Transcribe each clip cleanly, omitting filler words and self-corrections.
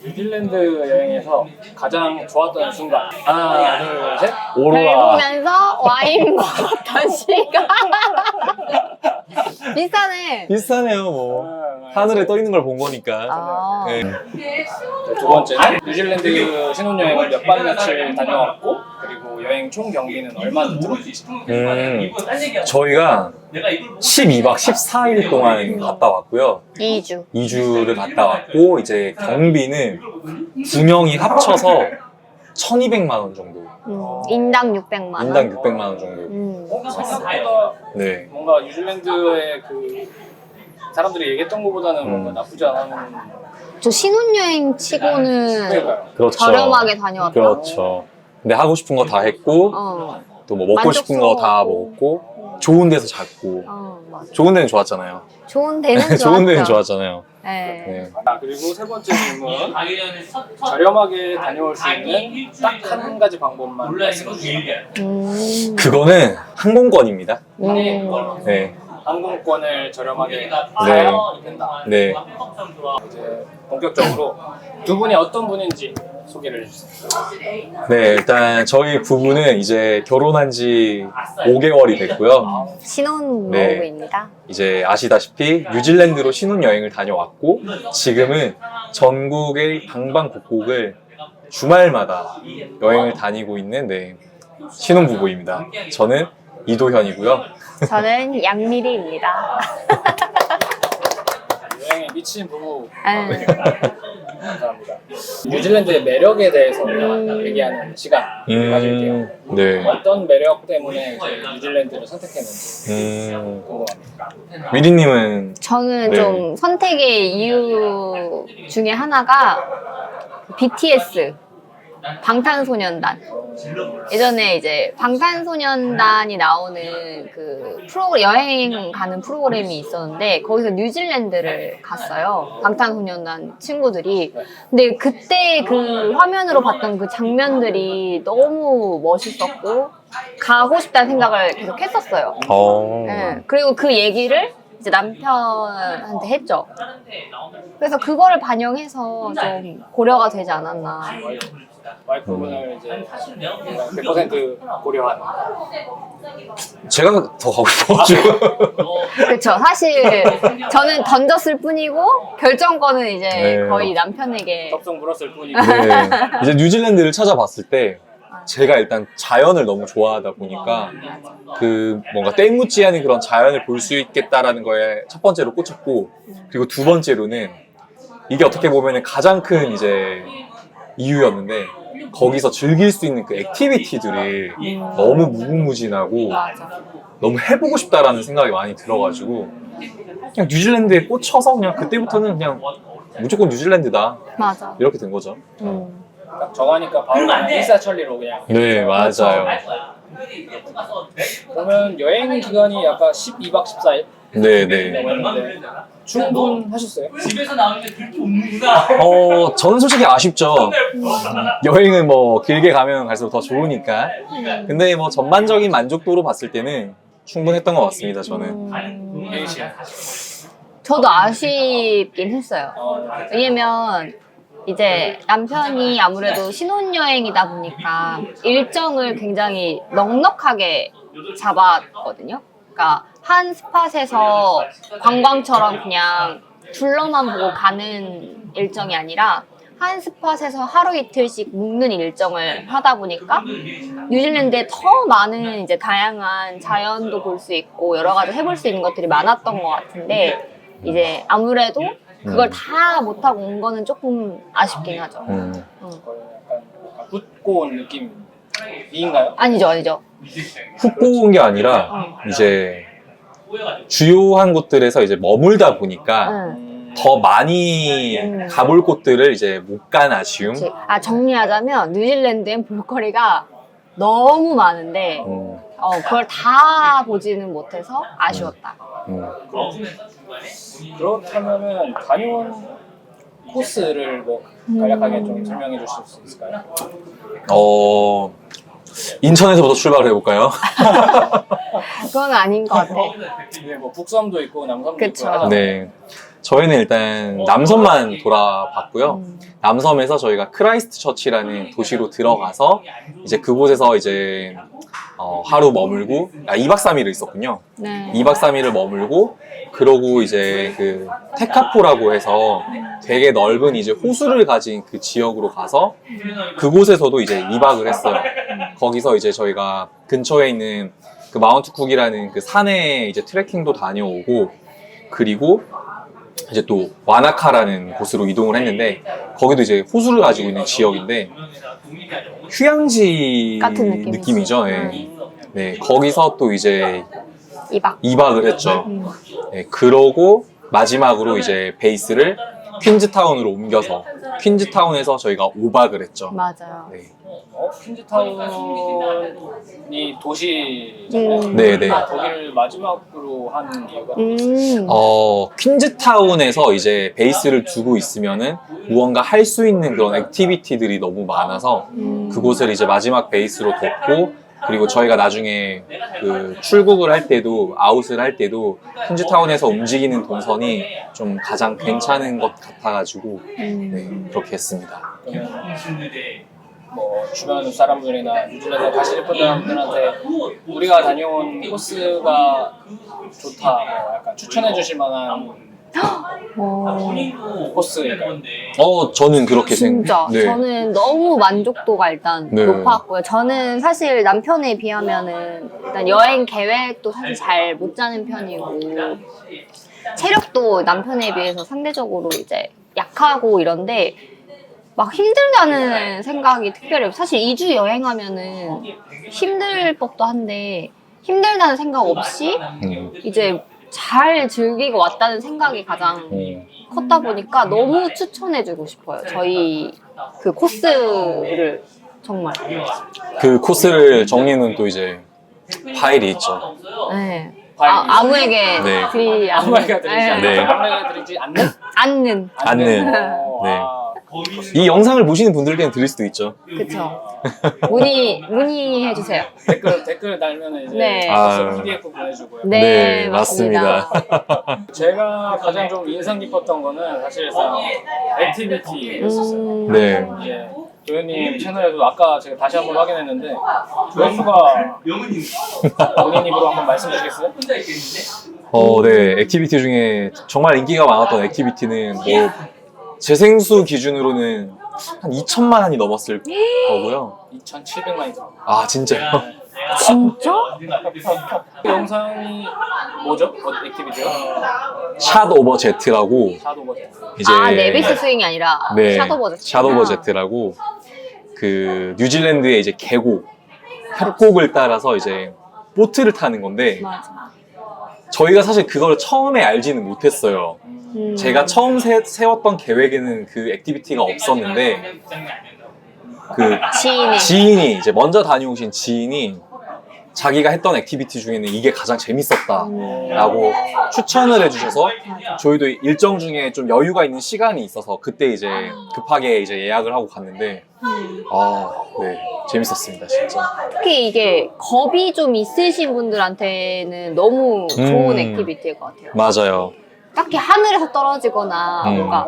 뉴질랜드 여행에서 가장 좋았던 순간. 하나, 둘, 셋. 배 오로라. 보면서 와인 먹었던 시간. 비슷하네. 비슷하네요, 뭐. 하늘에 떠 있는 걸 본 거니까. 아. 네. 두 번째는 뉴질랜드 신혼여행을 몇 박 며칠 다녀왔고, 그리고 여행 총 경비는 얼마나 들었는지. 저희가 12박 14일 동안 갔다 왔고요. 2주. 2주를 갔다 왔고, 이제 경비는 2명이 합쳐서 1,200만 원 정도. 인당 600만 원. 인당 600만 원 정도. 생각보다 네. 뭔가 뉴질랜드의 그 사람들이 얘기했던 것보다는 뭔가 나쁘지 않은. 저 신혼여행 치고는 그러니까요. 그렇죠. 저렴하게 다녀왔다. 그렇죠. 근데 하고 싶은 거 다 했고, 또 뭐 먹고 싶은 거 다 먹었고, 좋은 데서 잤고. 맞아. 좋은 데는 좋았잖아요. 좋은 데는 좋았죠. 좋은 데는 좋았잖아요. 네. 네. 그리고 세 번째 질문. 저렴하게 다녀올 수 있는 딱 한 가지 방법만 말씀해 주세요. 그거는 항공권입니다. 네. 항공권을 저렴하게 사야 된다. 네. 이제 본격적으로 두 분이 어떤 분인지 소개를 해주세요. 네, 일단 저희 부부는 이제 결혼한 지 5개월이 됐고요. 신혼부부입니다. 이제 아시다시피 뉴질랜드로 신혼여행을 다녀왔고, 지금은 전국의 방방곡곡을 주말마다 여행을 다니고 있는 신혼부부입니다. 저는 이도현이고요. 저는 양미리입니다. 여행에 미친 부부. 네. 감사합니다. 뉴질랜드의 매력에 대해서 얘기하는 시간 가질게요. 네. 어떤 매력 때문에 이제 뉴질랜드를 선택했는지 궁금합니다. 미리님은 저는 네. 좀 선택의 이유 중에 하나가 BTS, 방탄소년단. 예전에 이제 방탄소년단이 나오는 그 여행 가는 프로그램이 있었는데, 거기서 뉴질랜드를 갔어요. 방탄소년단 친구들이. 근데 그때 그 화면으로 봤던 그 장면들이 너무 멋있었고, 가고 싶다는 생각을 계속 했었어요. 네. 그리고 그 얘기를 이제 남편한테 했죠. 그래서 그거를 반영해서 좀 고려가 되지 않았나. 와이프분을 이제 100% 고려한. 제가 더 가고 싶어가지고. 그렇죠. 사실 저는 던졌을 뿐이고 결정권은 이제 네. 거의 남편에게. 덥석 물었을 뿐이고. 네. 이제 뉴질랜드를 찾아봤을 때 제가 일단 자연을 너무 좋아하다 보니까 그 뭔가 땡묻지 않은 그런 자연을 볼 수 있겠다라는 거에 첫 번째로 꽂혔고, 그리고 두 번째로는 이게 어떻게 보면 가장 큰 이제 이유였는데, 거기서 즐길 수 있는 그 액티비티들이 너무 무궁무진하고 너무 해보고 싶다라는 생각이 많이 들어가지고 그냥 뉴질랜드에 꽂혀서 그냥 그때부터는 그냥 무조건 뉴질랜드다 맞아. 이렇게 된 거죠. 딱 정하니까 바로 일사천리로 그냥. 네, 맞아요. 그러면 여행 기간이 약간 12박 14일? 네네. 충분하셨어요? 집에서 나오면 그렇게 웃는구나. 저는 솔직히 아쉽죠. 여행은 뭐 길게 가면 갈수록 더 좋으니까. 근데 뭐 전반적인 만족도로 봤을 때는 충분했던 것 같습니다, 저는. 저도 아쉽긴 했어요. 왜냐면 이제 남편이 아무래도 신혼여행이다 보니까 일정을 굉장히 넉넉하게 잡았거든요. 그러니까 한 스팟에서 관광처럼 그냥 둘러만 보고 가는 일정이 아니라 한 스팟에서 하루 이틀씩 묵는 일정을 하다 보니까 뉴질랜드에 더 많은 이제 다양한 자연도 볼 수 있고 여러 가지 해볼 수 있는 것들이 많았던 것 같은데, 이제 아무래도 그걸 다 못하고 온 거는 조금 아쉽긴 하죠. 약간 굳고 온 느낌인가요? 아니죠. 훅고 온 게 아니라 이제 주요한 곳들에서 이제 머물다 보니까 더 많이 가볼 곳들을 이제 못 간 아쉬움. 정리하자면 뉴질랜드엔 볼거리가 너무 많은데 그걸 다 보지는 못해서 아쉬웠다. 그렇다면은 다녀온 코스를 뭐 간략하게 좀 설명해 주실 수 있을까요? 인천에서부터 출발을 해볼까요? 그건 아닌 것 같아. 네, 뭐 북섬도 있고 남섬도 그쵸. 있고 하잖아요. 네. 저희는 일단 남섬만 돌아봤고요. 남섬에서 저희가 크라이스트 처치라는 도시로 들어가서 이제 그곳에서 이제 하루 머물고 2박 3일을 있었군요. 네. 2박 3일을 머물고 그러고 이제 그 테카포라고 해서 되게 넓은 이제 호수를 가진 그 지역으로 가서 그곳에서도 이제 2박을 했어요. 거기서 이제 저희가 근처에 있는 그 마운트 쿡이라는 그 산에 이제 트레킹도 다녀오고 그리고 이제 또 와나카라는 곳으로 이동을 했는데 거기도 이제 호수를 가지고 있는 지역인데 휴양지 같은 느낌이죠. 느낌이죠. 예. 네, 거기서 또 이제 2박. 2박을 했죠. 네, 그러고 마지막으로 이제 베이스를 퀸즈타운으로 옮겨서 퀸즈타운에서 저희가 5박을 했죠. 맞아요. 네. 퀸즈타운이 도시잖아요. 네네. 거기를 마지막으로 한 이유가 퀸즈타운에서 이제 베이스를 두고 있으면은 무언가 할 수 있는 그런 액티비티들이 너무 많아서 그곳을 이제 마지막 베이스로 뒀고 그리고 저희가 나중에 그 출국을 할 때도 아웃을 할 때도 퀸즈타운에서 움직이는 동선이 좀 가장 괜찮은 것 같아가지고 네, 그렇게 했습니다. 뭐 주변 사람들이나 뉴질랜드 가시는 분들한테 우리가 다녀온 코스가 좋다, 뭐 약간 추천해 주실 만한 코스일까요? 저는 그렇게 진짜 네. 저는 너무 만족도가 일단 네. 높았고요. 저는 사실 남편에 비하면은 일단 여행 계획도 사실 잘 못 짜는 편이고 체력도 남편에 비해서 상대적으로 이제 약하고 이런데 막 힘들다는 생각이 특별히 사실 2주 여행하면은 힘들 법도 한데 힘들다는 생각 없이 이제 잘 즐기고 왔다는 생각이 가장 컸다 보니까 너무 추천해주고 싶어요. 저희 그 코스를 정말. 그 코스를 정리는 또 이제 파일이 있죠. 네. 아무에게 네. 드리지 않는. 아무에게 드리지 않는. 네. 아무에게 드리지 않는? 않는. 않는. 네. 이 영상을 보시는 분들께는 드릴 수도 있죠. 그쵸. 문의해주세요. 댓글 달면 이제 네. PDF 보내주고요. 네, 맞습니다. 제가 가장 좀 인상 깊었던 거는 사실상 액티비티였었어요. 네. 이제 도현님 채널에도 아까 제가 다시 한번 확인했는데 조회수가 본인 입으로 한번 말씀 주시겠어요? 네. 액티비티 중에 정말 인기가 많았던 액티비티는 뭐 재생수 기준으로는 한 2천만 원이 넘었을 거고요. 2,700만이 들어. 아, 진짜요? 진짜? 그 영상이 뭐죠? 액티비티가? 샷 오버 제트라고 샤도우 버전. 이제 네비스 스윙이 아니라 네, 샤도우 버전. 샷 오버 제트라고 그 뉴질랜드의 이제 계곡, 협곡을 따라서 이제 보트를 타는 건데 맞아. 저희가 사실 그걸 처음에 알지는 못했어요. 제가 처음 세웠던 계획에는 그 액티비티가 없었는데 그 지인이 이제 먼저 다녀오신 지인이 자기가 했던 액티비티 중에는 이게 가장 재밌었다라고 추천을 해주셔서 저희도 일정 중에 좀 여유가 있는 시간이 있어서 그때 이제 급하게 이제 예약을 하고 갔는데 네, 재밌었습니다, 진짜. 특히 이게 겁이 좀 있으신 분들한테는 너무 좋은 액티비티일 것 같아요. 맞아요. 딱히 하늘에서 떨어지거나 뭔가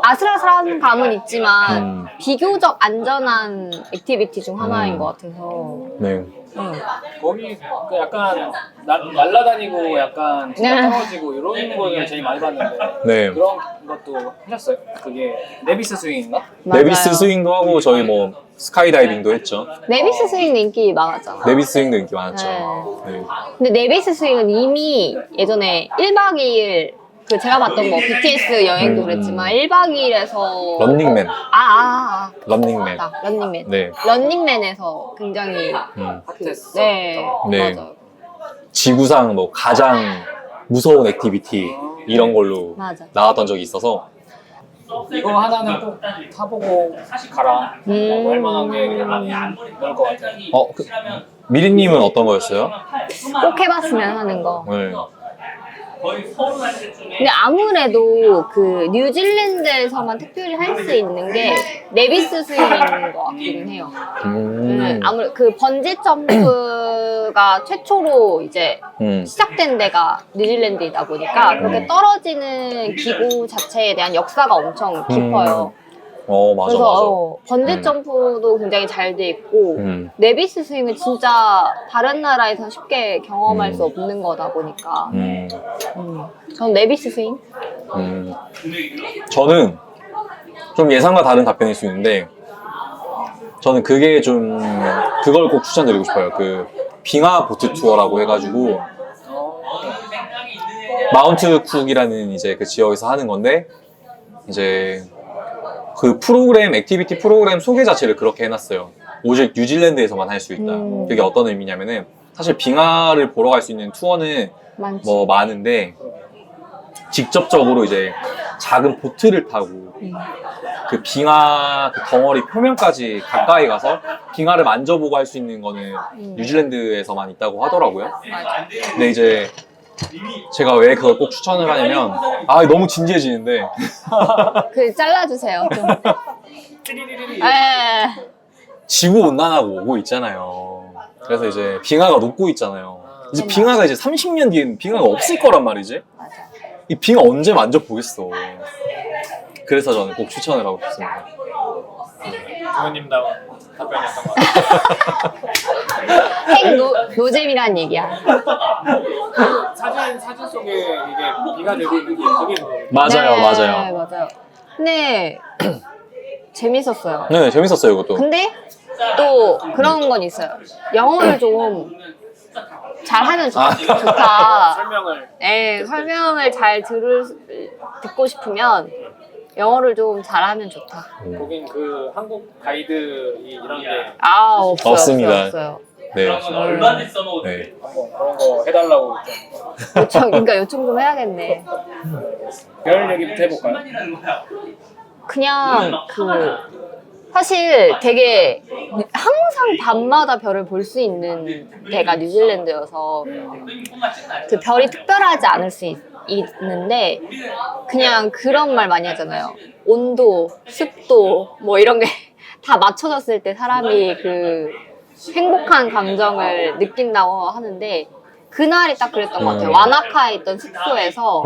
아슬아슬한 감은 있지만 비교적 안전한 액티비티 중 하나인 것 같아서. 네. 거기 그 약간 날라다니고 약간 떨어지고 이런 거를 제일 많이 봤는데 네. 그런 것도 하셨어요? 그게 네비스 스윙인가? 네비스 스윙도 하고 저희 뭐 스카이다이빙도 했죠. 네비스 스윙도 인기 많았잖아. 네비스 스윙도 인기 많았죠. 네. 근데 네비스 스윙은 이미 예전에 1박 2일 그 제가 봤던 뭐 BTS 여행도 그랬지만 1박 2일에서 런닝맨. 런닝맨. 맞다. 런닝맨. 네. 런닝맨에서 굉장히 핫했어. 네. 네. 맞아요. 지구상 뭐 가장 무서운 액티비티 이런 걸로 맞아. 나왔던 적이 있어서 이거 하나는 꼭 타보고 가라. 뭐 할 만한 게 많이 나올 것 같아요. 미리님은 어떤 거였어요? 꼭 해봤으면 하는 거. 네. 거의 서른 살 때쯤에 근데 아무래도 그 뉴질랜드에서만 특별히 할 수 있는 게 네비스 스윙인 것 같긴 해요. 아무래도 그 번지 점프가 최초로 이제 시작된 데가 뉴질랜드이다 보니까 그렇게 떨어지는 기구 자체에 대한 역사가 엄청 깊어요. 맞아, 그래서 맞아. 번지 점프도 굉장히 잘 돼 있고 네비스 스윙은 진짜 다른 나라에서 쉽게 경험할 수 없는 거다 보니까 전 네비스 스윙? 저는 좀 예상과 다른 답변일 수 있는데 저는 그게 좀 그걸 꼭 추천드리고 싶어요. 그 빙하 보트 투어라고 해가지고 마운트 쿡이라는 이제 그 지역에서 하는 건데 이제 그 프로그램 액티비티 프로그램 소개 자체를 그렇게 해놨어요. 오직 뉴질랜드에서만 할 수 있다. 그게 어떤 의미냐면은 사실 빙하를 보러 갈 수 있는 투어는 많지. 뭐 많은데 직접적으로 이제 작은 보트를 타고 그 빙하 그 덩어리 표면까지 가까이 가서 빙하를 만져보고 할 수 있는 거는 뉴질랜드에서만 있다고 하더라고요. 근데 이제 제가 왜 그걸 꼭 추천을 하냐면 너무 진지해지는데 그 잘라주세요. 좀. 에. 지구 온난화가 오고 있잖아요. 그래서 이제 빙하가 녹고 있잖아요. 이제 빙하가 이제 30년 뒤에는 빙하가 없을 거란 말이지. 이 빙하 언제 만져보겠어. 그래서 저는 꼭 추천을 하고 싶습니다. 부모님다운 답변이었던 것 같아요. 핵 노잼이란 얘기야. 사진 속에 이게 비가 되고 있는 게 그게 그거예요. 맞아요, 네, 맞아요. 맞아요. 근데 재밌었어요. 네, 재밌었어요, 이것도. 근데 또 그런 건 있어요. 영어를 좀 잘하면 좋다. 설명을 잘 듣고 싶으면 영어를 좀 잘하면 좋다. 거긴 그 한국 가이드 이런 게 없어요. 없습니다. 없어요. 네. 얼마나 써먹어도 네. 한번 그런 거 해달라고 좀 그러니까 요청 좀 해야겠네. 별 얘기부터 해볼까요? 그냥 사실 되게 항상 밤마다 별을 볼 수 있는 데가 뉴질랜드여서 그 별이 특별하지 않을 수 있는데 그냥 그런 말 많이 하잖아요. 온도, 습도 뭐 이런 게 다 맞춰졌을 때 사람이 그 행복한 감정을 느낀다고 하는데 그날이 딱 그랬던 것 같아요. 와나카에 있던 숙소에서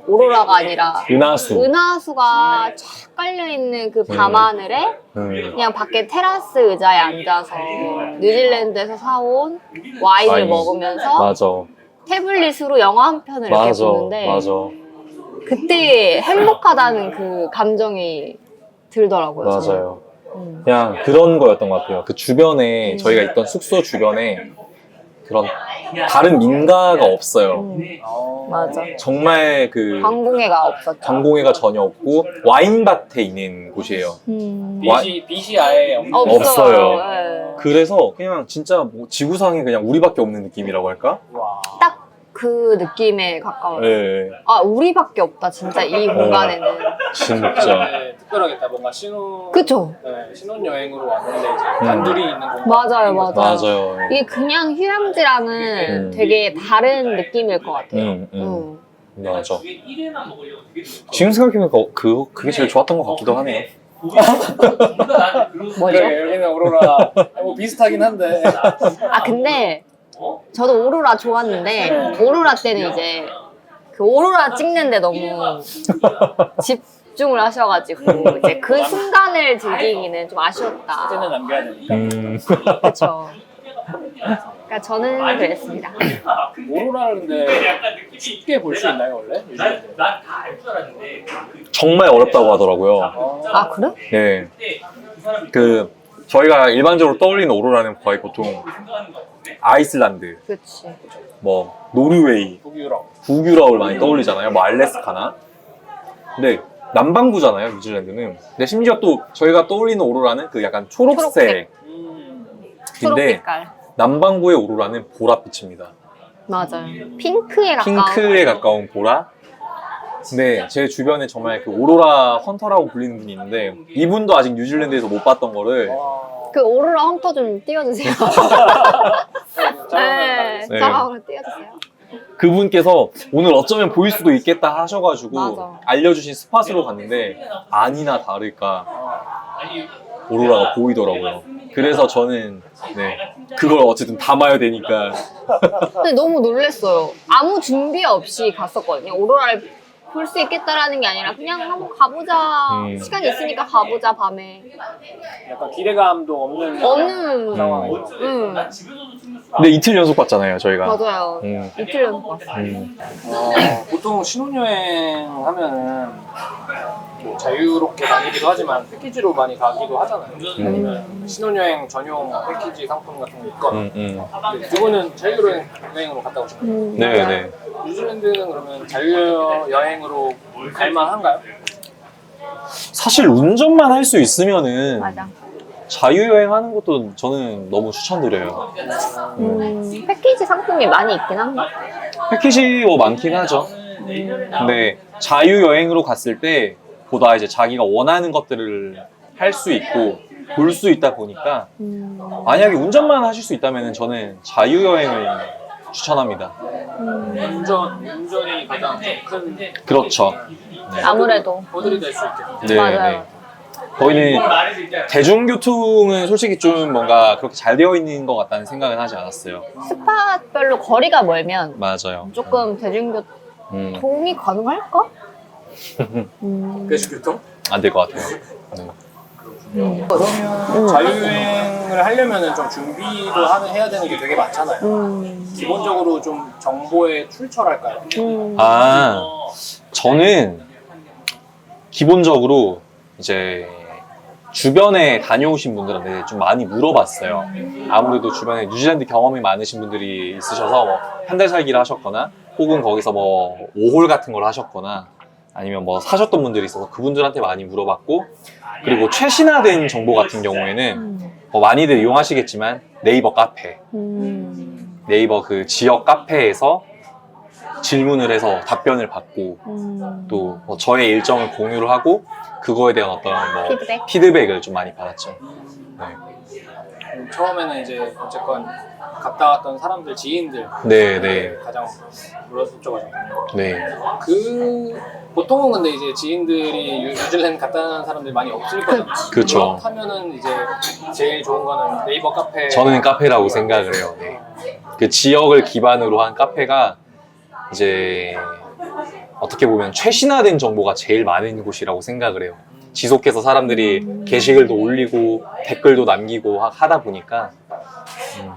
오로라가 아니라 은하수가 쫙 깔려있는 그 밤하늘에 그냥 밖에 테라스 의자에 앉아서 뉴질랜드에서 사온 와인을 먹으면서 맞아. 태블릿으로 영화 한 편을 이렇게 보는데 맞아. 그때 행복하다는 그 감정이 들더라고요. 맞아요. 그냥 그런 거였던 것 같아요. 그 주변에 저희가 있던 숙소 주변에 그런 다른 민가가 없어요. 맞아. 정말 그 광공해가 없었죠. 광공해가 전혀 없고 와인밭에 있는 곳이에요. 빛이 아예 없어요. 네. 그래서 그냥 진짜 뭐 지구상에 그냥 우리밖에 없는 느낌이라고 할까? 딱 그 느낌에 가까워요. 네, 우리밖에 없다 진짜 이 공간에는. 진짜. 특별하겠다. 뭔가 그쵸? 신혼여행으로 왔는데 이제 단둘이 있는 공간. 맞아요. 이게 그냥 휴양지랑은 되게 다른 느낌일 것 같아요. 맞아. 지금 생각해보니까 그게 제일 좋았던 것 같기도 하네요. 뭐죠? 여기는 오로라 뭐 비슷하긴 한데. 근데 저도 오로라 좋았는데 오로라 때는 이제 그 오로라 찍는데 너무 집중을 하셔가지고 이제 그 순간을 즐기기는 좀 아쉬웠다. 사진을 남겨야 되니까. 그렇죠. 그러니까 저는 그랬습니다. 오로라를 근데 쉽게 볼 수 있나요 원래? 난다 알 줄 알았는데 정말 어렵다고 하더라고요. 그래? 네. 저희가 일반적으로 떠올리는 오로라는 거의 보통 아이슬란드, 그렇지. 뭐 노르웨이, 북유럽을 많이 떠올리잖아요. 뭐 알래스카나. 근데 남반구잖아요, 뉴질랜드는. 근데 심지어 또 저희가 떠올리는 오로라는 그 약간 초록색. 초록빛깔. 남반구의 오로라는 보랏빛입니다. 맞아요. 핑크에 가까운 보라. 근데 제 주변에 정말 그 오로라 헌터라고 불리는 분이 있는데 이분도 아직 뉴질랜드에서 못 봤던 거를 그 오로라 헌터 좀 띄워주세요. 네. 자막으로 띄워주세요. 그분께서 오늘 어쩌면 보일 수도 있겠다 하셔가지고 맞아. 알려주신 스팟으로 갔는데 아니나 다를까 아니 오로라가 보이더라고요. 그래서 저는 그걸 어쨌든 담아야 되니까 근데 너무 놀랬어요. 아무 준비 없이 갔었거든요. 오로라를 볼 수 있겠다라는 게 아니라 그냥 한번 가보자. 시간이 있으니까 가보자, 밤에. 약간 기대감도 없는 어느 근데 이틀 연속 봤잖아요 저희가. 맞아요. 이틀 연속 봤어요. 보통 신혼여행 하면은 뭐 자유롭게 다니기도 하지만 패키지로 많이 가기도 하잖아요. 신혼여행 전용 패키지 상품 같은 거 있거나. 근데 두 분은 자유여행으로 갔다 오신 거예요? 네네. 뉴질랜드는 그러면 자유여행으로 갈만한가요? 사실 운전만 할 수 있으면은 맞아. 자유여행하는 것도 저는 너무 추천드려요. 패키지 상품이 많이 있긴 한가? 패키지 뭐 많긴 하죠. 근데 자유여행으로 갔을 때 보다 이제 자기가 원하는 것들을 할 수 있고 볼 수 있다 보니까 만약에 운전만 하실 수 있다면 저는 자유여행을 추천합니다. 운전이 가장 큰 그렇죠. 아무래도. 허들이 될 수 있겠네요. 맞아요. 거기는 대중교통은 솔직히 좀 뭔가 그렇게 잘 되어 있는 것 같다는 생각은 하지 않았어요. 스팟별로 거리가 멀면 맞아요. 조금 대중교통이 가능할까? 대중교통? 안 될 것 같아요. 그러면 자유여행을 하려면 좀 준비도 해야 되는 게 되게 많잖아요. 기본적으로 좀 정보에 출처랄까요? 아, 저는 기본적으로 이제 주변에 다녀오신 분들한테 좀 많이 물어봤어요. 아무래도 주변에 뉴질랜드 경험이 많으신 분들이 있으셔서 뭐 한 달 살기를 하셨거나 혹은 거기서 뭐 5홀 같은 걸 하셨거나 아니면 뭐 사셨던 분들이 있어서 그분들한테 많이 물어봤고, 그리고 최신화된 정보 같은 경우에는 뭐 많이들 이용하시겠지만 네이버 카페, 네이버 그 지역 카페에서 질문을 해서 답변을 받고 또 뭐 저의 일정을 공유를 하고 그거에 대한 어떤 뭐 피드백을 좀 많이 받았죠. 처음에는 이제 어쨌건 갔다 왔던 사람들, 지인들 네. 가장 물어봤죠. 네. 보통은 근데 이제 지인들이 뉴질랜드 갔다 온 사람들이 많이 없을 거잖아요. 그렇죠. 그렇다면은 이제 제일 좋은 거는 네이버 카페. 저는 카페라고 생각을 해요. 네. 그 지역을 기반으로 한 카페가 이제 어떻게 보면 최신화된 정보가 제일 많은 곳이라고 생각을 해요. 지속해서 사람들이 게시글도 올리고 댓글도 남기고 하다 보니까.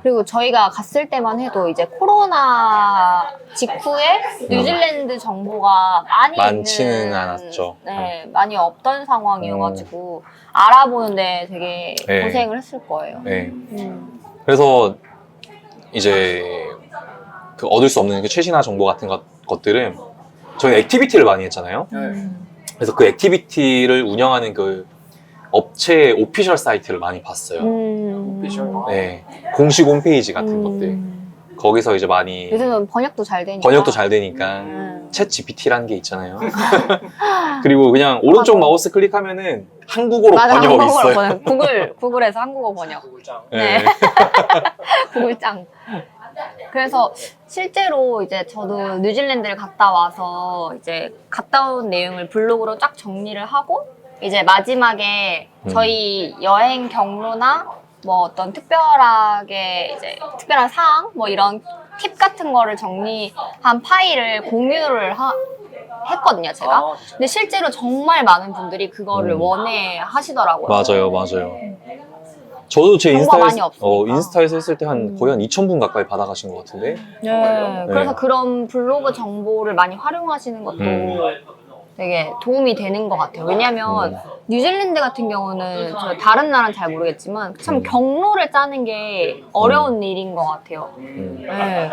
그리고 저희가 갔을 때만 해도 이제 코로나 직후에 뉴질랜드 정보가 많지는 않았죠. 네, 많이 없던 상황이어가지고 알아보는데 되게 네. 고생을 했을 거예요. 네. 그래서 이제 그 얻을 수 없는 그 최신화 정보 같은 것들은 저희 액티비티를 많이 했잖아요. 그래서 그 액티비티를 운영하는 그 업체 오피셜 사이트를 많이 봤어요. 네, 공식 홈페이지 같은 것들. 거기서 이제 많이 요즘은 번역도 잘 되니까. 챗 GPT라는 게 있잖아요. 그리고 그냥 오른쪽 마우스 클릭하면은 한국어로 맞아, 번역이 한국어로 있어요. 번역. 구글에서 한국어 번역. 네. 구글짱. 그래서 실제로 이제 저도 뉴질랜드를 갔다 와서 이제 갔다 온 내용을 블로그로 쫙 정리를 하고 이제 마지막에 저희 여행 경로나 뭐 어떤 특별한 사항 뭐 이런 팁 같은 거를 정리한 파일을 공유를 했거든요, 제가. 근데 실제로 정말 많은 분들이 그거를 원해 하시더라고요. 맞아요. 저도 제 정보가 많이 없으니까. 인스타에서 했을 때 거의 한 2,000분 가까이 받아가신 것 같은데. 네. 그래서 그런 블로그 정보를 많이 활용하시는 것도 되게 도움이 되는 것 같아요. 왜냐면 뉴질랜드 같은 경우는 저 다른 나라는 잘 모르겠지만 참 경로를 짜는 게 어려운 일인 것 같아요. 네.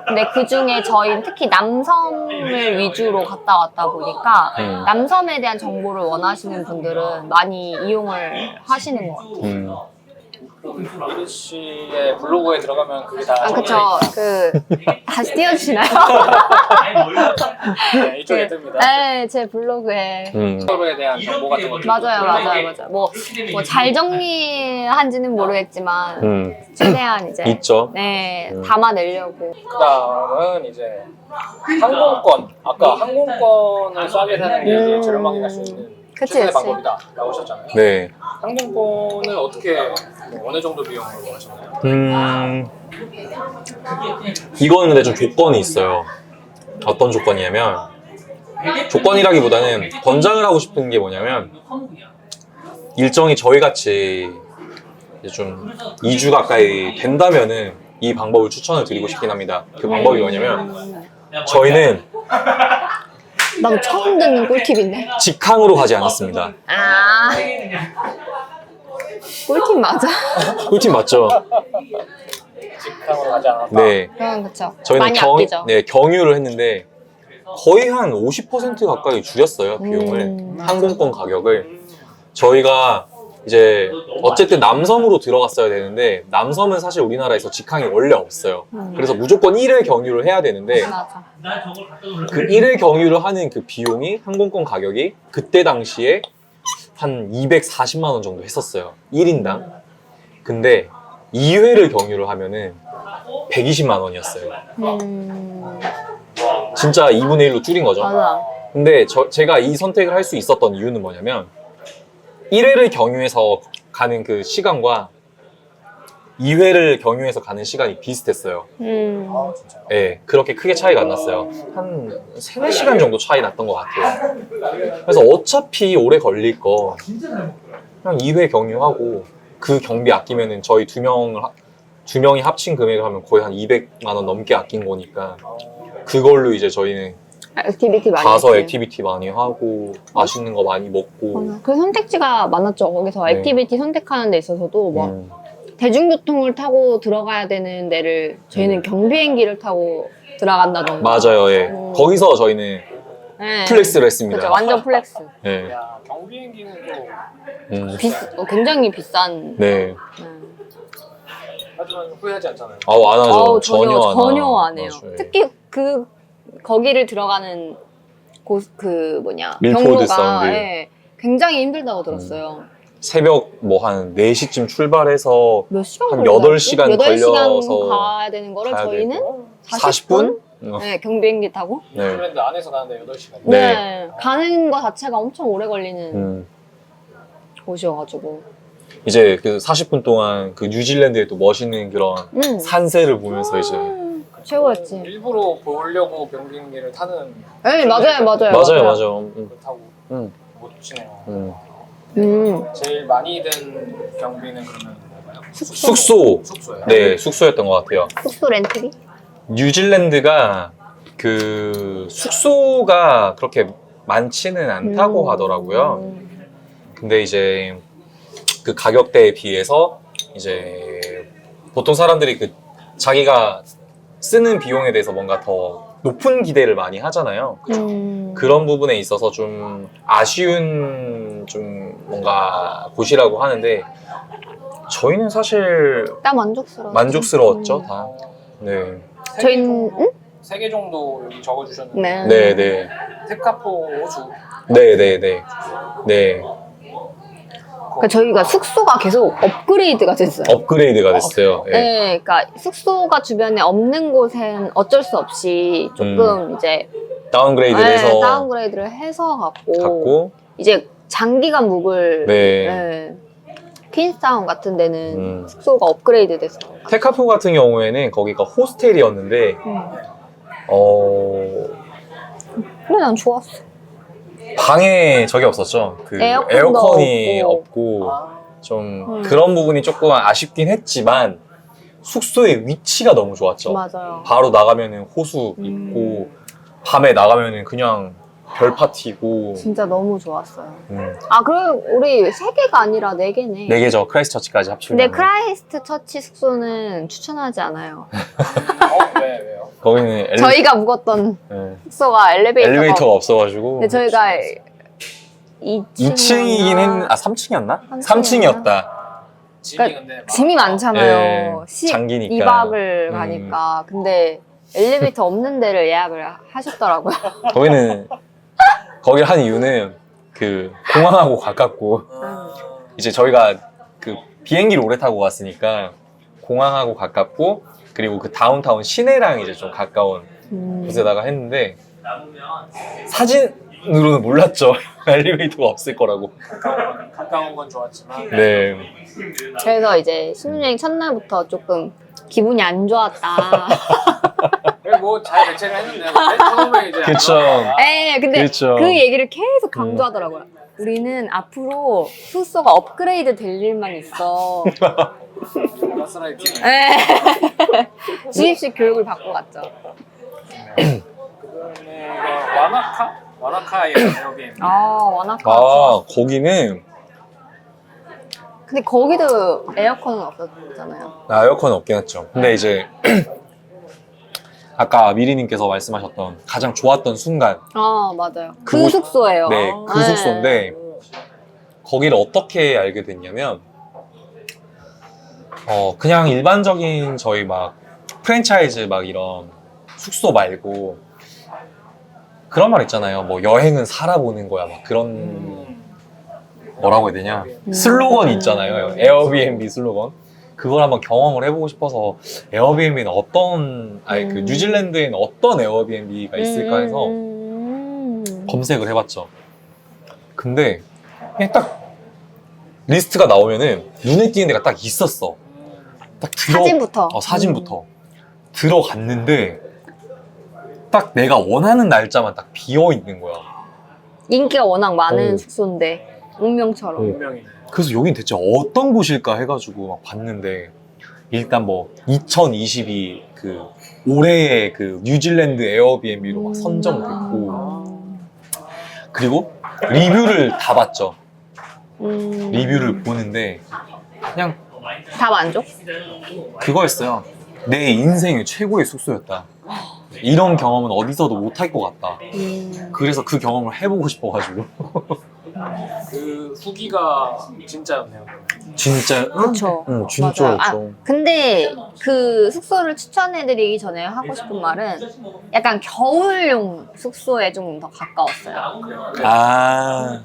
근데 그 중에 저희는 특히 남섬을 위주로 갔다 왔다 보니까 남섬에 대한 정보를 원하시는 분들은 많이 이용을 하시는 것 같아요. 미리 씨의 블로그에 들어가면 그게 다 아, 그쵸. 다시 띄워주시나요? 네, 이쪽에 뜹니다. 네, 제 블로그에. 서로에 대한 정보 같은 거 맞아요. 뭐 잘 정리한지는 모르겠지만, 최대한 이제. 있죠. 네, 담아내려고. 그다음은 이제 항공권. 아까 항공권을 싸게 사는 게 이제 저렴하게 갈 수 있는 그치, 최선의 그치. 방법이다라고 하셨잖아요. 네. 항공권을 어떻게 어느 정도 비용으로 하셨나요? 이거는 근데 좀 조건이 있어요. 어떤 조건이냐면, 조건이라기보다는 권장을 하고 싶은 게 뭐냐면, 일정이 저희같이 이제 좀 2주 가까이 된다면은 이 방법을 추천을 드리고 싶긴 합니다. 그 방법이 뭐냐면, 저희는 나도 처음 듣는 꿀팁인데. 직항으로 가지 않았습니다. 아. 꿀팁 맞아? 꿀팁 맞죠? 직항으로 가지 않았다. 네. 그쵸. 저희는 많이 아끼죠. 네, 경유를 했는데 거의 한 50% 가까이 줄였어요, 비용을. 항공권 가격을. 저희가 이제 어쨌든 남섬으로 들어갔어야 되는데 남섬은 사실 우리나라에서 직항이 원래 없어요. 그래서 무조건 1회 경유를 해야 되는데 맞아. 그 1회 경유를 하는 그 비용이 항공권 가격이 그때 당시에 한 240만 원 정도 했었어요. 1인당. 근데 2회를 경유를 하면은 120만 원이었어요. 진짜 2분의 1로 줄인 거죠. 맞아. 근데 제가 이 선택을 할 수 있었던 이유는 뭐냐면 1회를 경유해서 가는 그 시간과 2회를 경유해서 가는 시간이 비슷했어요. 아, 진짜요? 네, 그렇게 크게 차이가 안 났어요. 한 3, 4시간 정도 차이 났던 것 같아요. 그래서 어차피 오래 걸릴 거 그냥 2회 경유하고 그 경비 아끼면은 저희 두 명이 합친 금액을 하면 거의 한 200만 원 넘게 아낀 거니까 그걸로 이제 저희는 액티비티 많이 가서 했지. 액티비티 많이 하고 맛있는 거 많이 먹고 맞아. 그 선택지가 많았죠. 거기서 네. 액티비티 선택하는 데 있어서도 뭐 음, 대중교통을 타고 들어가야 되는 데를 저희는 경비행기를 타고 들어간다던가. 맞아요. 예. 거기서 저희는 네. 플렉스를 했습니다. 그쵸, 완전 플렉스. 예. 야, 경비행기는 또 굉장히 비싼. 네. 하지만 후회하지 않잖아요. 아우 안 하죠. 아우, 전혀 안 해요. 맞아요. 예. 특히 거기를 들어가는 밀포드 경로가 사운드. 예, 굉장히 힘들다고 들었어요. 새벽 뭐 한 4시쯤 출발해서 몇 시간 한 걸려가지고? 8시간 8시간 걸려서 가야 되는 거를 가야 저희는 되고. 40분? 40분? 네, 경비행기 타고. 네. 뉴질랜드 안에서 가는데 8시간. 네. 네. 가는 거 자체가 엄청 오래 걸리는 음. 곳이어가지고. 이제 그 40분 동안 그 뉴질랜드의 또 멋있는 그런 산세를 보면서 이제 최고였지. 일부러 보려고 경비행기를 타는. 네, 맞아요. 맞아요. 그렇다고 멋지네요. 제일 많이 든 경비는 그러면 뭔가요? 숙소. 숙소예요. 네, 숙소였던 것 같아요. 숙소 렌트비? 뉴질랜드가 그 숙소가 그렇게 많지는 않다고 하더라고요. 근데 이제 그 가격대에 비해서 이제 보통 사람들이 그 자기가 쓰는 비용에 대해서 뭔가 더 높은 기대를 많이 하잖아요. 그런 부분에 있어서 좀 아쉬운 좀 뭔가 곳이라고 하는데 저희는 사실 딱 만족스러웠죠, 다. 네. 저희는 3개 정도 여기 적어주셨는데. 네. 네. 테카포 호주. 네. 그러니까 저희가 숙소가 계속 업그레이드가 됐어요. 업그레이드가 됐어요. 네. 네, 그러니까 숙소가 주변에 없는 곳엔 어쩔 수 없이 조금 이제 다운그레이드를 해서 다운그레이드를 해서 갔고 이제 장기간 묵을 네. 퀸스타운 같은 데는 숙소가 업그레이드 됐어. 테카포 같은 경우에는 거기가 호스텔이었는데 근데 난 좋았어. 방에 저기 없었죠. 그 에어컨도 에어컨이 없고. 없고 좀 그런 부분이 조금 아쉽긴 했지만 숙소의 위치가 너무 좋았죠. 맞아요. 바로 나가면은 호수 있고 밤에 나가면은 그냥 별 파티고. 진짜 너무 좋았어요. 아, 그럼 우리 3개가 아니라 4개네. 4개죠. 크라이스트 처치까지 합치면. 근데 크라이스트 처치 숙소는 추천하지 않아요. 왜요? 거기는 저희가 묵었던 네. 숙소가 엘리베이터가 없어가지고. 근데 저희가 2층이긴 했는데, 3층이었나? 3층이었다. 짐이 근데 짐이 많잖아요. 네, 장기니까. 2박을 가니까. 근데 엘리베이터 없는 데를 예약을 하셨더라고요. 거기를 한 이유는 그 공항하고 가깝고 이제 저희가 그 비행기를 오래 타고 갔으니까 공항하고 가깝고 그리고 그 다운타운 시내랑 이제 좀 가까운 곳에다가 했는데 사진으로는 몰랐죠. 엘리베이터가 없을 거라고. 가까운 건 좋았지만 네. 그래서 이제 신혼여행 첫날부터 조금 기분이 안 좋았다. 뭐 잘 대체를 했는데 근데 처음에 이제 그쵸. 에 근데 그렇죠. 그 얘기를 계속 강조하더라고요. 우리는 앞으로 숙소가 업그레이드 될 일만 있어. 가스라이팅. 에 주입식 교육을 받고 갔죠. 와나카의 에어비앤비. 와나카. 거기는 근데 거기도 에어컨은 없었잖아요. 에어컨은 없긴 했죠. 근데 이제 아까 미리님께서 말씀하셨던 가장 좋았던 순간 맞아요. 그 그곳- 숙소예요. 네, 그 숙소인데 거기를 어떻게 알게 됐냐면 그냥 일반적인 저희 막 프랜차이즈 막 이런 숙소 말고 그런 말 있잖아요. 뭐 여행은 살아보는 거야. 막 그런 뭐라고 해야 되냐 슬로건 있잖아요. 에어비앤비 슬로건. 그걸 한번 경험을 해보고 싶어서 에어비앤비는 그 뉴질랜드에는 어떤 에어비앤비가 있을까 해서 검색을 해봤죠. 근데 그냥 딱 리스트가 나오면은 눈에 띄는 데가 딱 있었어. 딱 사진부터. 사진부터 들어갔는데 딱 내가 원하는 날짜만 딱 비어 있는 거야. 인기가 워낙 많은 어. 숙소인데 운명처럼. 분명히. 그래서 여긴 대체 어떤 곳일까 해가지고 막 봤는데 일단 뭐 2022 그 올해의 그 뉴질랜드 에어비앤비로 막 선정됐고 그리고 리뷰를 다 봤죠. 리뷰를 보는데 그냥 다 만족? 그거였어요. 내 인생의 최고의 숙소였다. 이런 경험은 어디서도 못할 것 같다. 그래서 그 경험을 해보고 싶어가지고 그 후기가 진짜였네요. 진짜 그렇죠. 진짜였죠. 근데 그 숙소를 추천해드리기 전에 하고 싶은 말은 약간 겨울용 숙소에 좀 더 가까웠어요.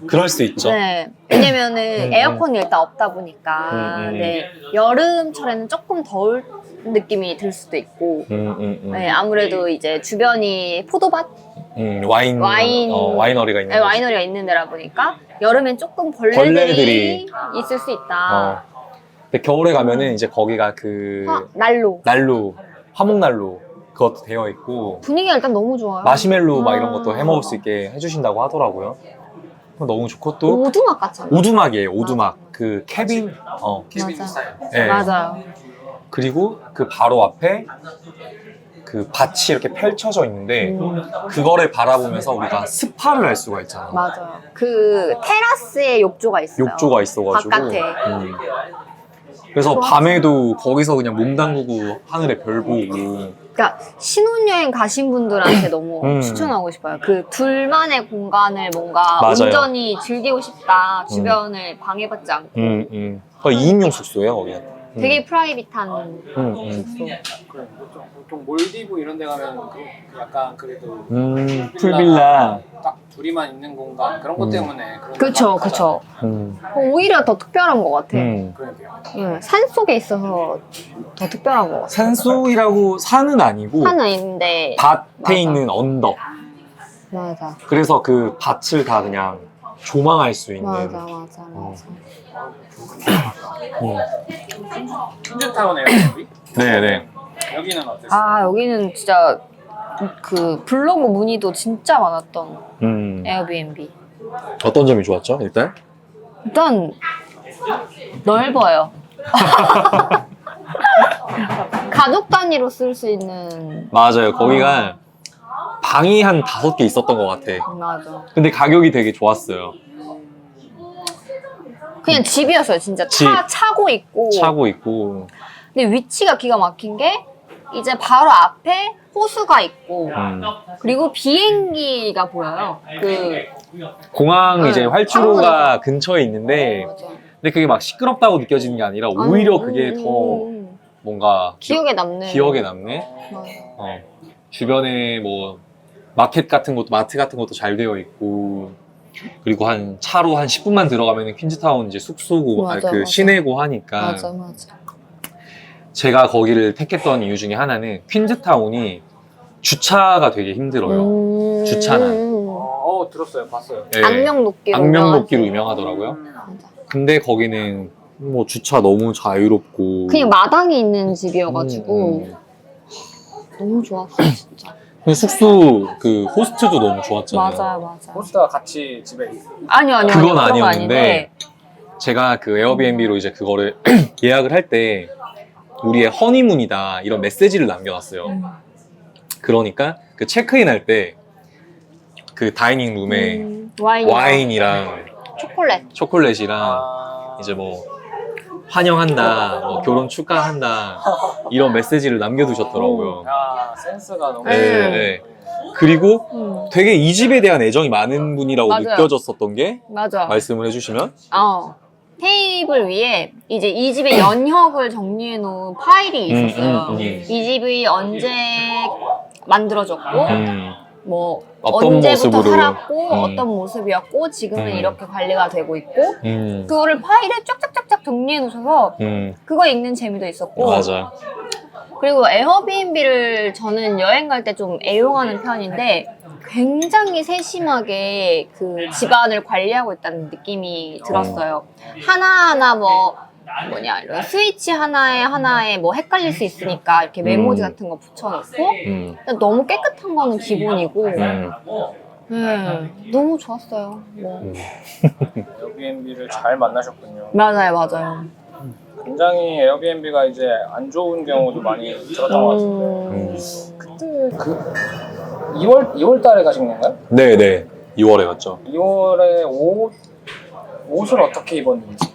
그럴 수 있죠. 네, 왜냐면은 에어컨이 일단 없다 보니까 네, 여름철에는 조금 더울 느낌이 들 수도 있고 네, 아무래도 이제 주변이 포도밭 와이너리가 있는 네, 와이너리가 있는 데라 보니까 여름엔 조금 벌레들이 있을 수 있다. 근데 겨울에 가면은 이제 거기가 그 난로 화목난로 그것도 되어 있고 분위기가 일단 너무 좋아요. 마시멜로 막 이런 것도 해 먹을 수 있게 해주신다고 하더라고요. 너무 좋고 또 오두막 같잖아요. 오두막이에요. 오두막 그 캐빈 케빈 맞아. 스타일. 네. 맞아요. 그리고 그 바로 앞에 그 밭이 이렇게 펼쳐져 있는데 그거를 바라보면서 우리가 스파를 할 수가 있잖아. 맞아요. 그 테라스에 욕조가 있어요. 욕조가 있어가지고. 바깥에. 그래서 밤에도 거기서 그냥 몸 담그고 하늘에 별 보고. 그러니까 신혼여행 가신 분들한테 너무 음. 추천하고 싶어요. 그 둘만의 공간을 뭔가 맞아요. 온전히 즐기고 싶다. 주변을 방해받지 않고. 거의 2인용 숙소예요, 거기는. 되게 프라이빗한 숙소. 그래, 보통 몰디브 이런 데 가면 그 약간 그래도 풀빌라. 딱 둘이만 있는 공간 그런 것 때문에 그런 그쵸, 데 그쵸. 음. 오히려 더 특별한 것 같아. 그러게요. 산 속에 있어서 더 특별한 것 같아. 산속이라고 산은 아니고 산은 있는데. 밭에 맞아. 있는 언덕. 맞아. 그래서 그 밭을 다 그냥 조망할 수 있는. 맞아. 퀸즈타운 에어비앤비? 네네. 여기는 어땠어요? 여기는 진짜 그 블로그 문의도 진짜 많았던 에어비앤비. 어떤 점이 좋았죠, 일단? 일단 넓어요. 가족 단위로 쓸 수 있는. 맞아요. 거기가 방이 한 5개 있었던 것 같아. 맞아. 근데 가격이 되게 좋았어요. 그냥 집이었어요, 진짜. 집. 차고 있고. 차고 있고. 근데 위치가 기가 막힌 게 이제 바로 앞에 호수가 있고 그리고 비행기가 보여요. 그 공항 네, 이제 활주로가 근처에 있는데 맞아. 근데 그게 막 시끄럽다고 느껴지는 게 아니라 오히려 그게 더 뭔가 기억에 남네. 기억에 남네. 맞아. 주변에 뭐 마켓 같은 것도 마트 같은 것도 잘 되어 있고 그리고 한 차로 한 10분만 들어가면 퀸즈타운 이제 숙소고 맞아, 그 맞아. 시내고 하니까 맞아. 제가 거기를 택했던 이유 중에 하나는 퀸즈타운이 주차가 되게 힘들어요. 주차는. 들었어요. 봤어요. 예, 악명 높기로 악명 높기로 유명하더라고요. 맞아. 근데 거기는 뭐 주차 너무 자유롭고 그냥 마당이 있는 집이어가지고 너무 좋았어 진짜. 숙소 그 호스트도 너무 좋았잖아요. 맞아. 호스트가 같이 집에 있어요. 아니요. 그건 그런 거 아니었는데 제가 그 에어비앤비로 이제 그거를 예약을 할 때 우리의 허니문이다 이런 메시지를 남겨놨어요. 그러니까 그 체크인 할 때 그 다이닝 룸에 와인이랑 초콜릿이랑 이제 뭐 환영한다, 뭐 결혼 축하한다 이런 메시지를 남겨두셨더라고요. 센스가 너무. 네. 그리고 되게 이 집에 대한 애정이 많은 분이라고 맞아요. 느껴졌었던 게 맞아. 말씀을 해주시면 테이블 위에 이제 이 집의 연혁을 정리해 놓은 파일이 있었어요. 이 집이 언제 만들어졌고 뭐 어떤 언제부터 모습으로. 살았고 어떤 모습이었고 지금은 이렇게 관리가 되고 있고 그거를 파일에 쫙쫙쫙쫙 정리해 놓으셔서 그거 읽는 재미도 있었고 맞아. 그리고 에어비앤비를 저는 여행 갈 때 좀 애용하는 편인데 굉장히 세심하게 그 집안을 관리하고 있다는 느낌이 들었어요. 하나하나 이런 스위치 하나에 뭐 헷갈릴 수 있으니까 이렇게 메모지 같은 거 붙여놓고 너무 깨끗한 거는 기본이고 너무 좋았어요. 에어비앤비를 잘 만나셨군요. 맞아요. 굉장히 에어비앤비가 이제 안 좋은 경우도 많이 들었던 것 같은데 그때 그 2월 달에 가신 건가요? 네네 2월에 갔죠. 2월에 옷을 어떻게 입었는지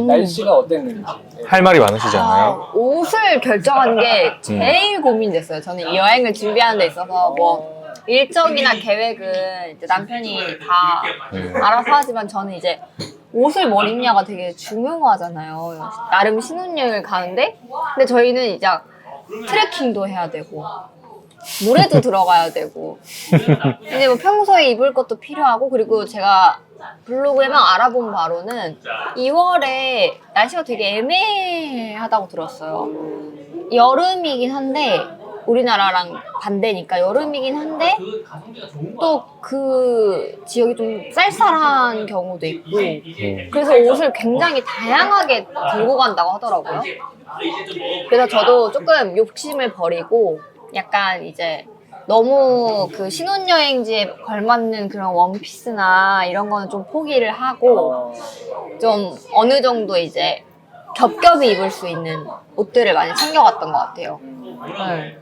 날씨가 어땠는지 할 말이 많으시지 않나요? 옷을 결정하는 게 제일 고민됐어요. 저는 이 여행을 준비하는 데 있어서 뭐 일정이나 계획은 이제 남편이 다 알아서 하지만 저는 이제 옷을 뭘 입냐가 되게 중요하잖아요. 나름 신혼여행을 가는데 근데 저희는 이제 트레킹도 해야 되고 물에도 들어가야 되고 이제 뭐 평소에 입을 것도 필요하고 그리고 제가 블로그에만 알아본 바로는 2월에 날씨가 되게 애매하다고 들었어요. 여름이긴 한데 우리나라랑 반대니까 여름이긴 한데 또 그 지역이 좀 쌀쌀한 경우도 있고 그래서 옷을 굉장히 다양하게 들고 간다고 하더라고요. 그래서 저도 조금 욕심을 버리고 약간 이제 너무 그 신혼여행지에 걸맞는 그런 원피스나 이런 거는 좀 포기를 하고 좀 어느 정도 이제 겹겹이 입을 수 있는 옷들을 많이 챙겨갔던 것 같아요.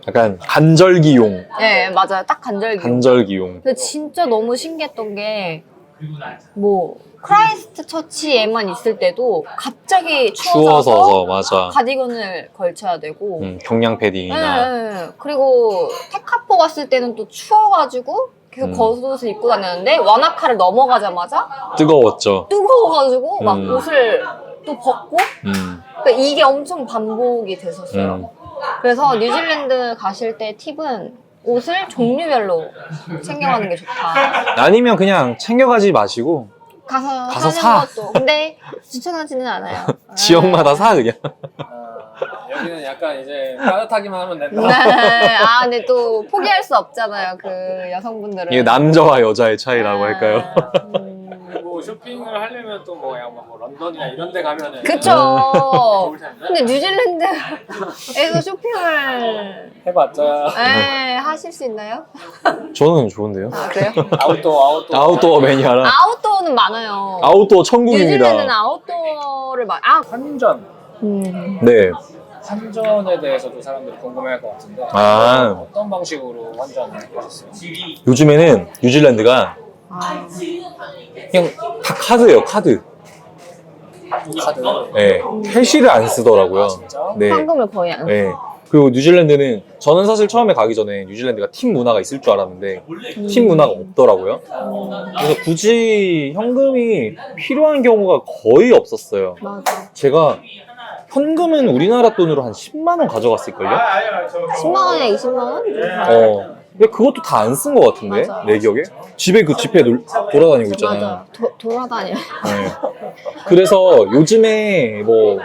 약간 간절기용. 네, 맞아요. 딱 간절기용. 근데 진짜 너무 신기했던 게 뭐 크라이스트 처치에만 있을 때도 갑자기 추워져서 맞아. 가디건을 걸쳐야 되고 경량 패딩이나 네. 그리고 테카포 갔을 때는 또 추워가지고 계속 겉옷을 입고 다녔는데 와나카를 넘어가자마자 뜨거워가지고 막 옷을 또 벗고 그러니까 이게 엄청 반복이 됐었어요. 그래서 뉴질랜드 가실 때 팁은 옷을 종류별로 챙겨가는 게 좋다. 아니면 그냥 챙겨가지 마시고 가서 사. 것도. 근데 추천하지는 않아요. 지역마다 사 그냥. 여기는 약간 이제 따뜻하기만 하면 된다. 네. 근데 또 포기할 수 없잖아요. 그 여성분들은. 이게 남자와 여자의 차이라고 할까요? 그리고 쇼핑을 하려면 또 뭐 런던이나 이런 데 가면은 그쵸. 좋을 텐데. 근데 뉴질랜드에서 쇼핑을 해봤자 하실 수 있나요? 저는 좋은데요. 그래요? 아웃도어 매니아라. 아웃도어는 많아요. 아웃도어 천국입니다. 뉴질랜드는 아웃도어를 환전. 네. 환전에 대해서도 사람들이 궁금해할 것 같은데 어떤 방식으로 환전을 하셨어요? 요즘에는 뉴질랜드가 그냥 다 카드예요. 카드. 카드. 네. 캐시를 안 쓰더라고요. 진짜? 네. 현금을 거의 안 네. 그리고 뉴질랜드는 저는 사실 처음에 가기 전에 뉴질랜드가 팀 문화가 있을 줄 알았는데 팀 문화가 없더라고요. 그래서 굳이 현금이 필요한 경우가 거의 없었어요. 맞아. 제가 현금은 우리나라 돈으로 한 10만 원 가져갔을걸요? 10만 원에 20만 원? 근데 그것도 다 안 쓴 것 같은데 맞아. 내 기억에 집에 그 지폐 돌아다니고 있잖아요. 맞아. 돌아다녀. 네. 그래서 요즘에 뭐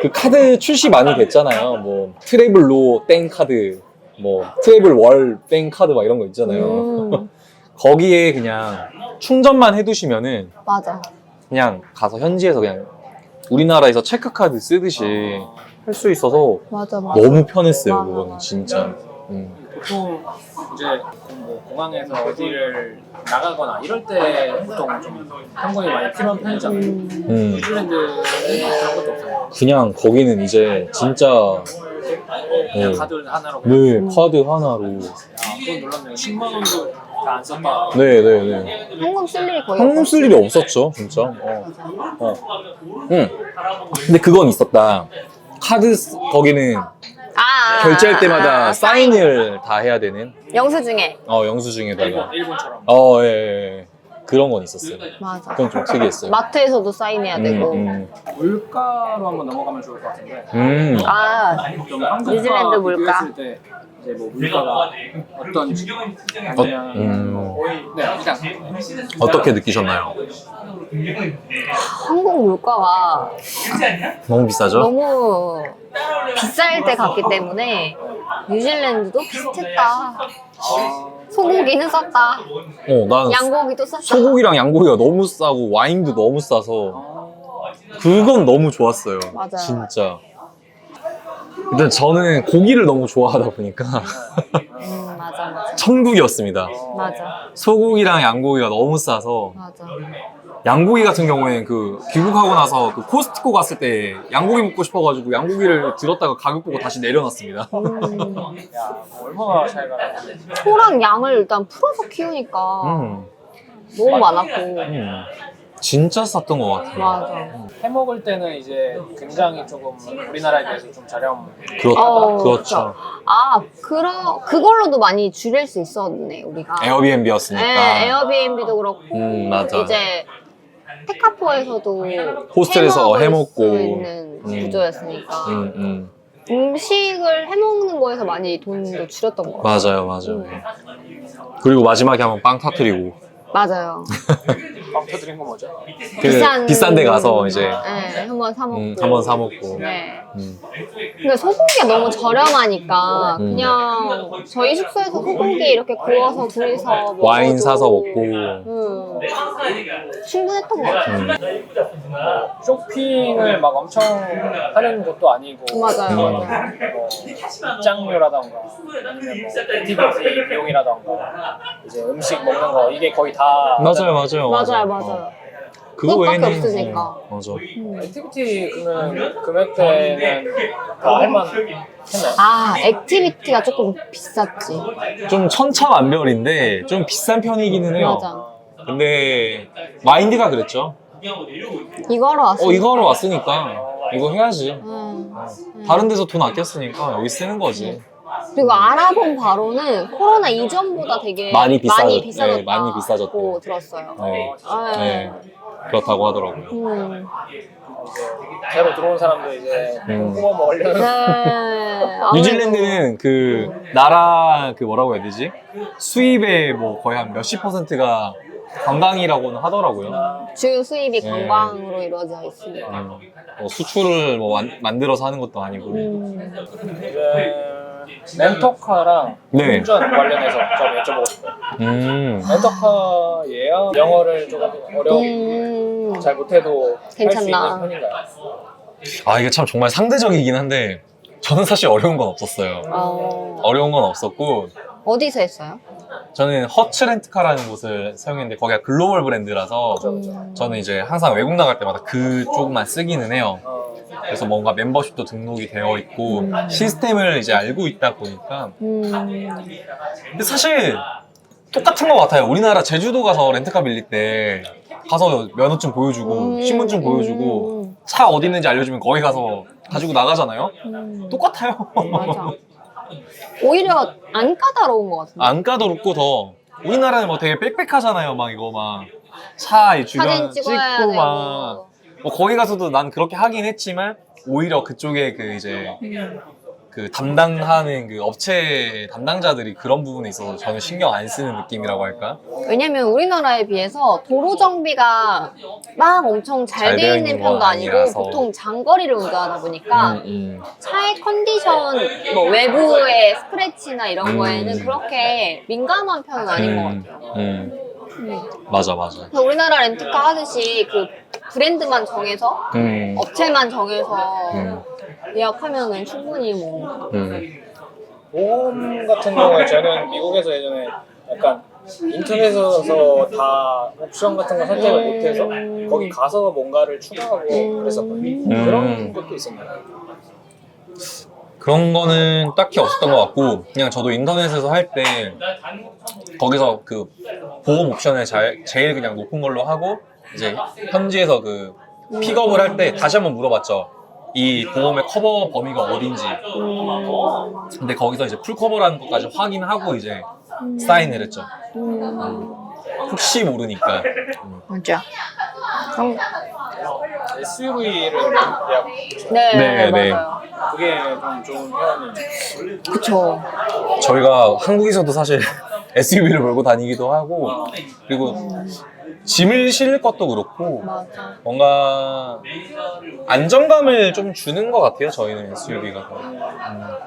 그 카드 출시 많이 됐잖아요. 뭐 트래블로 땡 카드, 뭐 트래블 월 땡 카드 막 이런 거 있잖아요. 거기에 그냥 충전만 해두시면은 맞아. 그냥 가서 현지에서 그냥 우리나라에서 체크카드 쓰듯이 할 수 있어서 맞아, 맞아. 너무 편했어요. 맞아, 그거는 맞아. 진짜. 보통 이제 뭐 공항에서 어디를 나가거나 이럴 때 보통 좀 현금이 많이 필요한 편이잖아요. 뉴질랜드는 그런 것도 없어요. 그냥 거기는 이제 진짜 그냥 네. 카드 하나로 그냥 네, 카드 하나로. 그건 놀랍네요. 10만 원도 다 안 썼다. 네네네. 현금 쓸 일이 거의 현금 없었어. 쓸 일이 없었죠, 진짜. 근데 그건 있었다. 거기는 결제할 때마다 사인을 다 해야 되는. 영수증에. 영수증에다가. 일본처럼. 예, 예. 그런 건 있었어요. 맞아. 그건 좀 특이했어요. 마트에서도 사인해야 되고. 물가로 한번 넘어가면 좋을 것 같은데. 좀 한국과 뉴질랜드 물가. 비교했을 때 이제 뭐 물가가 어떤지 아니면 네, 일단 어떻게 느끼셨나요? 한국 물가가 너무 비싸죠? 너무 비쌀 때 갔기 때문에 뉴질랜드도 비슷했다. 소고기는 쌌다. 난 양고기도 쌌다. 소고기랑 양고기가 너무 싸고 와인도 너무 싸서 그건 너무 좋았어요. 맞아요. 진짜. 일단 저는 고기를 너무 좋아하다 보니까 맞아. 천국이었습니다. 맞아. 소고기랑 양고기가 너무 싸서 맞아. 양고기 같은 경우에는 그 귀국하고 나서 그 코스트코 갔을 때 양고기 먹고 싶어가지고 양고기를 들었다가 가격 보고 다시 내려놨습니다. 야, 뭐 얼마나 차이가 나요? 소랑 양을 일단 풀어서 키우니까 너무 많았고. 진짜 쌌던 것 같아요. 맞아. 해 먹을 때는 이제 굉장히 조금 우리나라에 비해서 좀 저렴. 그렇죠. 그걸로도 많이 줄일 수 있었네, 우리가. 에어비앤비였으니까. 네, 에어비앤비도 그렇고. 맞아. 이제 테카포에서도 호스텔에서 해먹고. 수 있는 구조였으니까. 음식을 해먹는 거에서 많이 돈도 줄였던 것 같아요. 맞아요. 그리고 마지막에 한번 빵 터뜨리고. 맞아요. 빵 터뜨린 거 뭐죠? 비싼 데 가서 이제 네, 한번 사 먹고. 한번 사 먹고. 네. 근데 소고기가 너무 저렴하니까 그냥 저희 숙소에서 소고기 이렇게 구워서 둘이서 먹어도 와인 사서 먹고. 충분했던 것 같아요. 쇼핑을 막 엄청 하는 것도 아니고. 맞아요. 뭐 입장료라던가 아니면 뭐 액티비티 비용이라던가 이제 음식 먹는 거 이게 거의 다 맞아요. 그거 그것밖에 외에는 없으니까. 맞아. 액티비티 금액대는 다 할만 했나요? 액티비티가 조금 비쌌지. 좀 천차만별인데 좀 비싼 편이기는 해요. 맞아. 근데 마인드가 그랬죠. 이거 하러 왔어. 이거 하러 왔으니까 이거 해야지. 다른 데서 돈 아꼈으니까 여기 쓰는 거지. 그리고 알아본 바로는 코로나 이전보다 되게 많이 비싸졌다고 비싸졌다고 많이 비싸졌대요. 들었어요. 네. 그렇다고 하더라고요. 새로 들어온 사람도 이제 구워 먹으려는 뉴질랜드는 그 나라 그 뭐라고 해야 되지? 수입의 뭐 거의 한 몇십 %가 관광이라고는 하더라고요. 주요 수입이 관광으로 이루어져 있으니까. 수출을 뭐 만들어서 하는 것도 아니고. 렌터카랑 운전 관련해서 좀 여쭤보고 싶어요. 렌터카예요? 영어를 조금 잘 못해도 할 수 괜찮나? 있는 편인가요? 이게 참 정말 상대적이긴 한데 저는 사실 어려운 건 없었어요. 어려운 건 없었고 어디서 했어요? 저는 허츠 렌트카라는 곳을 사용했는데 거기가 글로벌 브랜드라서 저는 이제 항상 외국 나갈 때마다 그쪽만 쓰기는 해요. 그래서 뭔가 멤버십도 등록이 되어 있고 시스템을 이제 알고 있다 보니까 근데 사실 똑같은 것 같아요. 우리나라 제주도 가서 렌트카 빌릴 때 가서 면허증 보여주고 신분증 보여주고 차 어디 있는지 알려주면 거기 가서 가지고 나가잖아요. 똑같아요. 맞아. 오히려 안 까다로운 것 같은데. 안 까다롭고 더 우리나라는 뭐 되게 빽빽하잖아요. 막 이거 막 차 주변 사진 찍어야 되고. 막 뭐 거기 가서도 난 그렇게 하긴 했지만 오히려 그쪽에 그 이제 그 담당하는 그 업체 담당자들이 그런 부분에 있어서 전혀 신경 안 쓰는 느낌이라고 할까? 왜냐면 우리나라에 비해서 도로 정비가 막 엄청 잘 잘 돼 되어 있는 있는 편도 건 아니고 아니라서. 보통 장거리를 운전하다 보니까 음. 차의 컨디션, 뭐 외부의 스크래치나 이런 거에는 그렇게 민감한 편은 아닌 것 같아요. 맞아. 그래서 우리나라 렌트카 하듯이 그 브랜드만 정해서 업체만 정해서 예약하면은 충분히 뭐 보험 같은 경우에 저는 미국에서 예전에 약간 인터넷에서 다 옵션 같은 거 선택을 못해서 거기 가서 뭔가를 추가하고 그랬었거든요. 그런 것도 있었나요? 그런 거는 딱히 없었던 것 같고 그냥 저도 인터넷에서 할 때 거기서 그 보험 옵션을 제일 그냥 높은 걸로 하고 이제 현지에서 그 픽업을 할 때 다시 한번 물어봤죠. 이 보험의 커버 범위가 어딘지. 근데 거기서 이제 풀 커버라는 것까지 확인하고 이제 사인을 했죠. 혹시 모르니까. 맞아. SUV를 예약 네, 네. 맞아요. 그게 좀 좋은 편이 그쵸. 저희가 한국에서도 사실 SUV를 몰고 다니기도 하고 그리고 짐을 실을 것도 그렇고 맞아. 뭔가 안정감을 좀 주는 것 같아요. 저희는 SUV가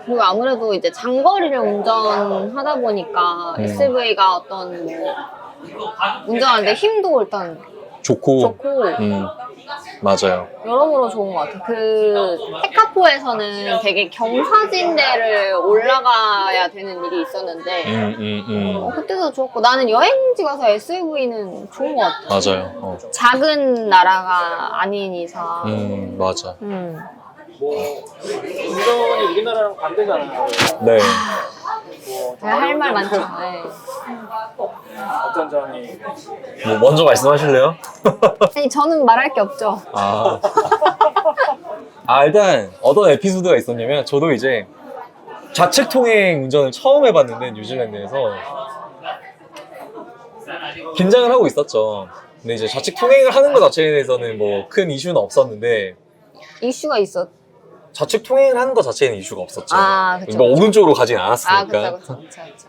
그리고 아무래도 이제 장거리를 운전하다 보니까 SUV가 어떤 뭐 운전하는데 힘도 일단 좋고 좋고 맞아요. 여러모로 좋은 것 같아요. 그 테카포에서는 되게 경사진대를 올라가야 되는 일이 있었는데 그때도 좋았고 나는 여행지 가서 SUV는 좋은 것 같아. 맞아요. 작은 나라가 아닌 이상. 맞아. 뭐 운전이 우리나라랑 반대잖아요. 네. 뭐 제가 할 말 많죠. 네. 어떤 점이 뭐 먼저 말씀하실래요? 아니 저는 말할 게 없죠. 일단 어떤 에피소드가 있었냐면 저도 이제 좌측 통행 운전을 처음 해봤는데 뉴질랜드에서 긴장을 하고 있었죠. 근데 이제 좌측 통행을 하는 것 자체에 대해서는 뭐 큰 이슈는 없었는데 이슈가 있었. 좌측 통행을 하는 것 자체는 이슈가 없었죠. 그쵸, 뭐 그쵸. 오른쪽으로 가진 않았으니까. 그쵸.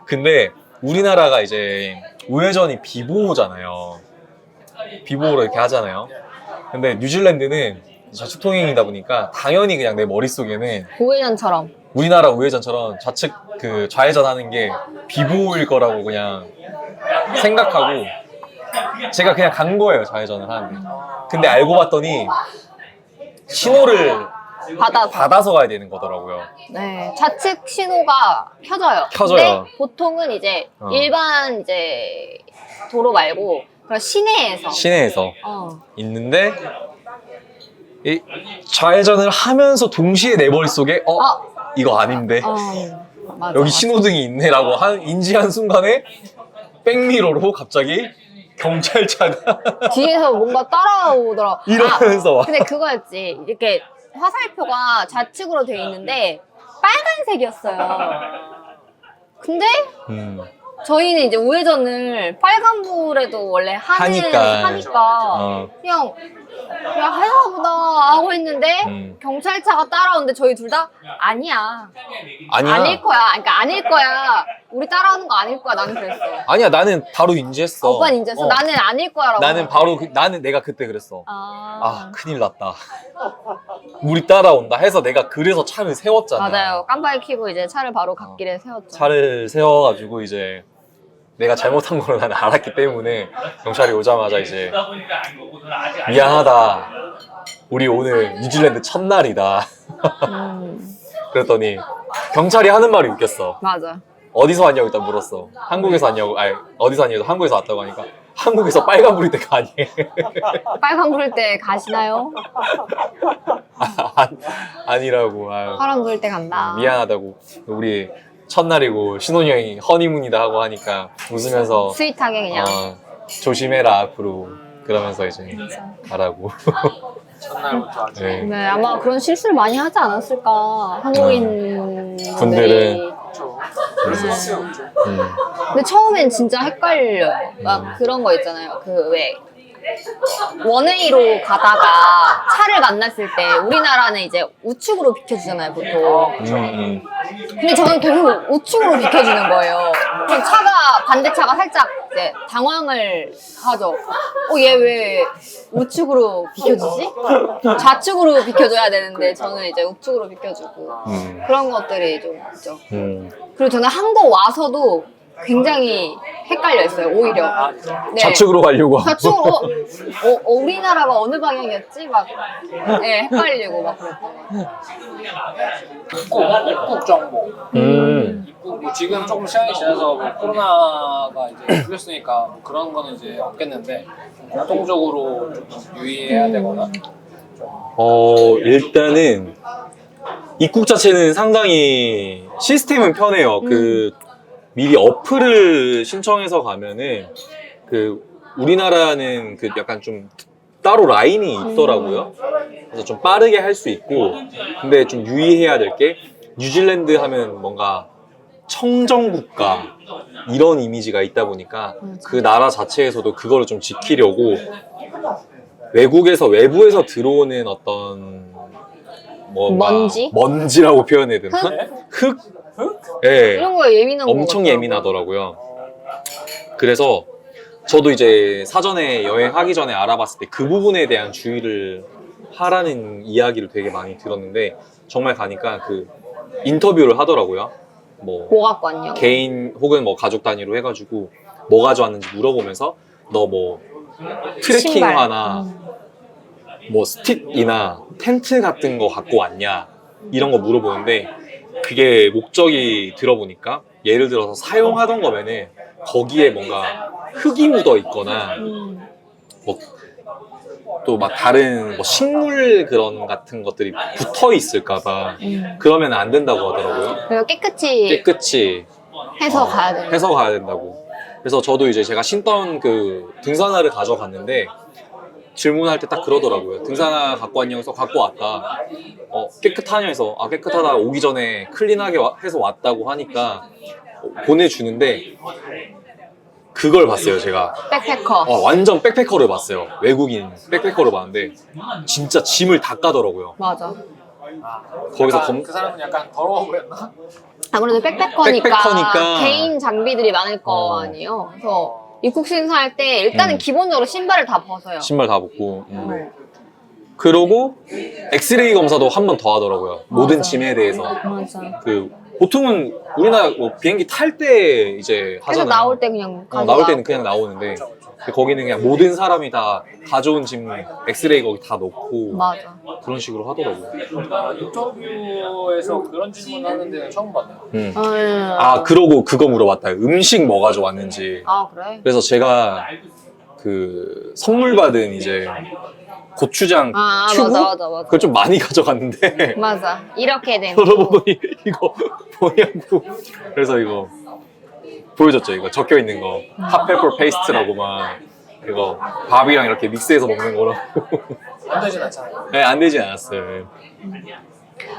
근데 우리나라가 이제 우회전이 비보호잖아요. 비보호로 이렇게 하잖아요. 근데 뉴질랜드는 좌측 통행이다 보니까 당연히 그냥 내 머릿속에는 우회전처럼. 우리나라 우회전처럼 좌측 그 좌회전 하는 게 비보호일 거라고 그냥 생각하고 제가 그냥 간 거예요, 좌회전을 하는데. 근데 알고 봤더니 신호를 받아서 가야 되는 거더라고요. 네, 좌측 신호가 켜져요. 켜져요. 근데 보통은 이제 어. 일반 이제 도로 말고 그런 시내에서. 시내에서 있는데 이 좌회전을 하면서 동시에 내 머릿속에 이거 아닌데 맞아. 여기 신호등이 있네라고 인지한 순간에 백미러로 갑자기 경찰차가 뒤에서 뭔가 따라오더라. 이러면서 와. 근데 그거였지. 이렇게 화살표가 좌측으로 되어 있는데 빨간색이었어요. 근데 저희는 이제 우회전을 빨간불에도 원래 하니까 그냥 하나 보다 하고 했는데 경찰차가 따라오는데 저희 둘 다 아니야. 아닐 거야. 그러니까 아닐 거야. 우리 따라오는 거 아닐 거야. 나는 그랬어. 아니야, 나는 바로 인지했어. 오빠는 인지했어. 나는 아닐 거야라고. 나는 바로 나는 내가 그때 그랬어. 아, 큰일 났다. 우리 따라온다 해서 내가 그래서 차를 세웠잖아. 맞아요. 깜빡이 켜고 이제 차를 바로 갓길에 세웠죠. 차를 세워가지고 이제 내가 잘못한 걸 나는 알았기 때문에 경찰이 오자마자 이제 미안하다. 우리 오늘 뉴질랜드 첫날이다. 그랬더니 경찰이 하는 말이 웃겼어. 맞아. 어디서 왔냐고 일단 물었어. 한국에서 왔냐고. 어디서 왔냐고. 한국에서 왔다고 하니까 한국에서 빨간불일 때 가니? 빨간 불 때 가시나요? 아니라고. 파란 불 때 간다. 미안하다고. 우리 첫날이고 신혼여행이 허니문이다 하고 하니까 웃으면서 스윗하게 그냥. 조심해라 앞으로. 그러면서 이제 가라고. 첫날부터 아주. 네. 네, 아마 그런 실수를 많이 하지 않았을까 한국인 분들은. 그렇죠. 그럴 수밖에 없죠. 근데 처음엔 진짜 헷갈려요. 막 그런 거 있잖아요. 그 왜 원웨이로 가다가 차를 만났을 때 우리나라는 이제 우측으로 비켜주잖아요, 보통. 근데 저는 계속 우측으로 비켜주는 거예요. 그럼 차가 반대 차가 살짝 이제 당황을 하죠. 얘 왜 우측으로 비켜주지? 좌측으로 비켜줘야 되는데 저는 이제 우측으로 비켜주고 그런 것들이 좀 있죠. 그리고 저는 한국 와서도 굉장히 헷갈려 있어요, 오히려. 네. 좌측으로 가려고 하고. 좌측으로 우리나라가 어느 방향이었지? 막 네, 헷갈리고 막 그랬고. 입국 정보. 입국 뭐 지금 조금 시간이 지나서 뭐 코로나가 이제 풀렸으니까 뭐 그런 거는 이제 없겠는데 공통적으로 좀 유의해야 되거나. 일단은 입국 자체는 상당히 시스템은 편해요. 그 미리 어플을 신청해서 가면은 그 우리나라는 그 약간 좀 따로 라인이 있더라고요. 그래서 좀 빠르게 할 수 있고, 근데 좀 유의해야 될 게 뉴질랜드 하면 뭔가 청정국가 이런 이미지가 있다 보니까 그 나라 자체에서도 그거를 좀 지키려고 외국에서 외부에서 들어오는 어떤 뭔가 먼지라고 표현해야 되나? 흙? 네. 이런 거에 예민한 거 엄청 같더라고요. 예민하더라고요. 그래서 저도 이제 사전에 여행하기 전에 알아봤을 때 그 부분에 대한 주의를 하라는 이야기를 되게 많이 들었는데 정말 가니까 그 인터뷰를 하더라고요. 뭐 고각관요. 개인 혹은 뭐 가족 단위로 해가지고 뭐 가져왔는지 물어보면서 너 뭐 트레킹화나 뭐 스틱이나 텐트 같은 거 갖고 왔냐 이런 거 물어보는데 그게 목적이 들어보니까 예를 들어서 사용하던 거면은 거기에 뭔가 흙이 묻어 있거나 뭐 또 막 다른 뭐 식물 그런 같은 것들이 붙어 있을까봐 그러면 안 된다고 하더라고요. 그래서 깨끗이 해서 가야 돼요. 해서 가야 된다고. 그래서 저도 이제 제가 신던 그 등산화를 가져갔는데 질문할 때 딱 그러더라고요. 등산화 갖고 왔냐고 해서 갖고 왔다. 깨끗하냐 해서 깨끗하다 오기 전에 클린하게 해서 왔다고 하니까 보내주는데 그걸 봤어요, 제가. 백패커. 완전 백패커를 봤어요. 외국인 백패커를 봤는데 진짜 짐을 다 까더라고요. 맞아. 거기서 그 사람은 약간 더러워 보였나? 아무래도 백패커니까 백패커니까. 개인 장비들이 많을 거 아니에요. 그래서 입국 심사할 때 일단은 기본적으로 신발을 다 벗어요. 신발 다 벗고. 그러고 엑스레이 검사도 한 번 더 하더라고요. 모든 짐에 대해서. 맞아. 그 보통은 우리나라 뭐 비행기 탈 때 이제 그래서 하잖아요. 나올 때 그냥 나올 때는 그냥 나오는데 거기는 그냥 모든 사람이 다 가져온 짐 엑스레이 거기 다 넣고 맞아. 그런 식으로 하더라고요. 인터뷰에서 그런 질문 하는 데는 처음 봤네요. 그러고 그거 물어봤다. 음식 뭐 가져왔는지. 그래? 그래서 제가 그 선물 받은 이제 고추장 튜브? 맞아. 그걸 좀 많이 가져갔는데 맞아. 이렇게 된. 여러분이 이거 뭐냐고. 그래서 이거 보여줬죠. 이거 적혀 있는 거 핫페퍼 페이스트라고 막 이거 밥이랑 이렇게 믹스해서 먹는 거라고. 안 되진 않잖아요. 네, 안 되진 않았어요.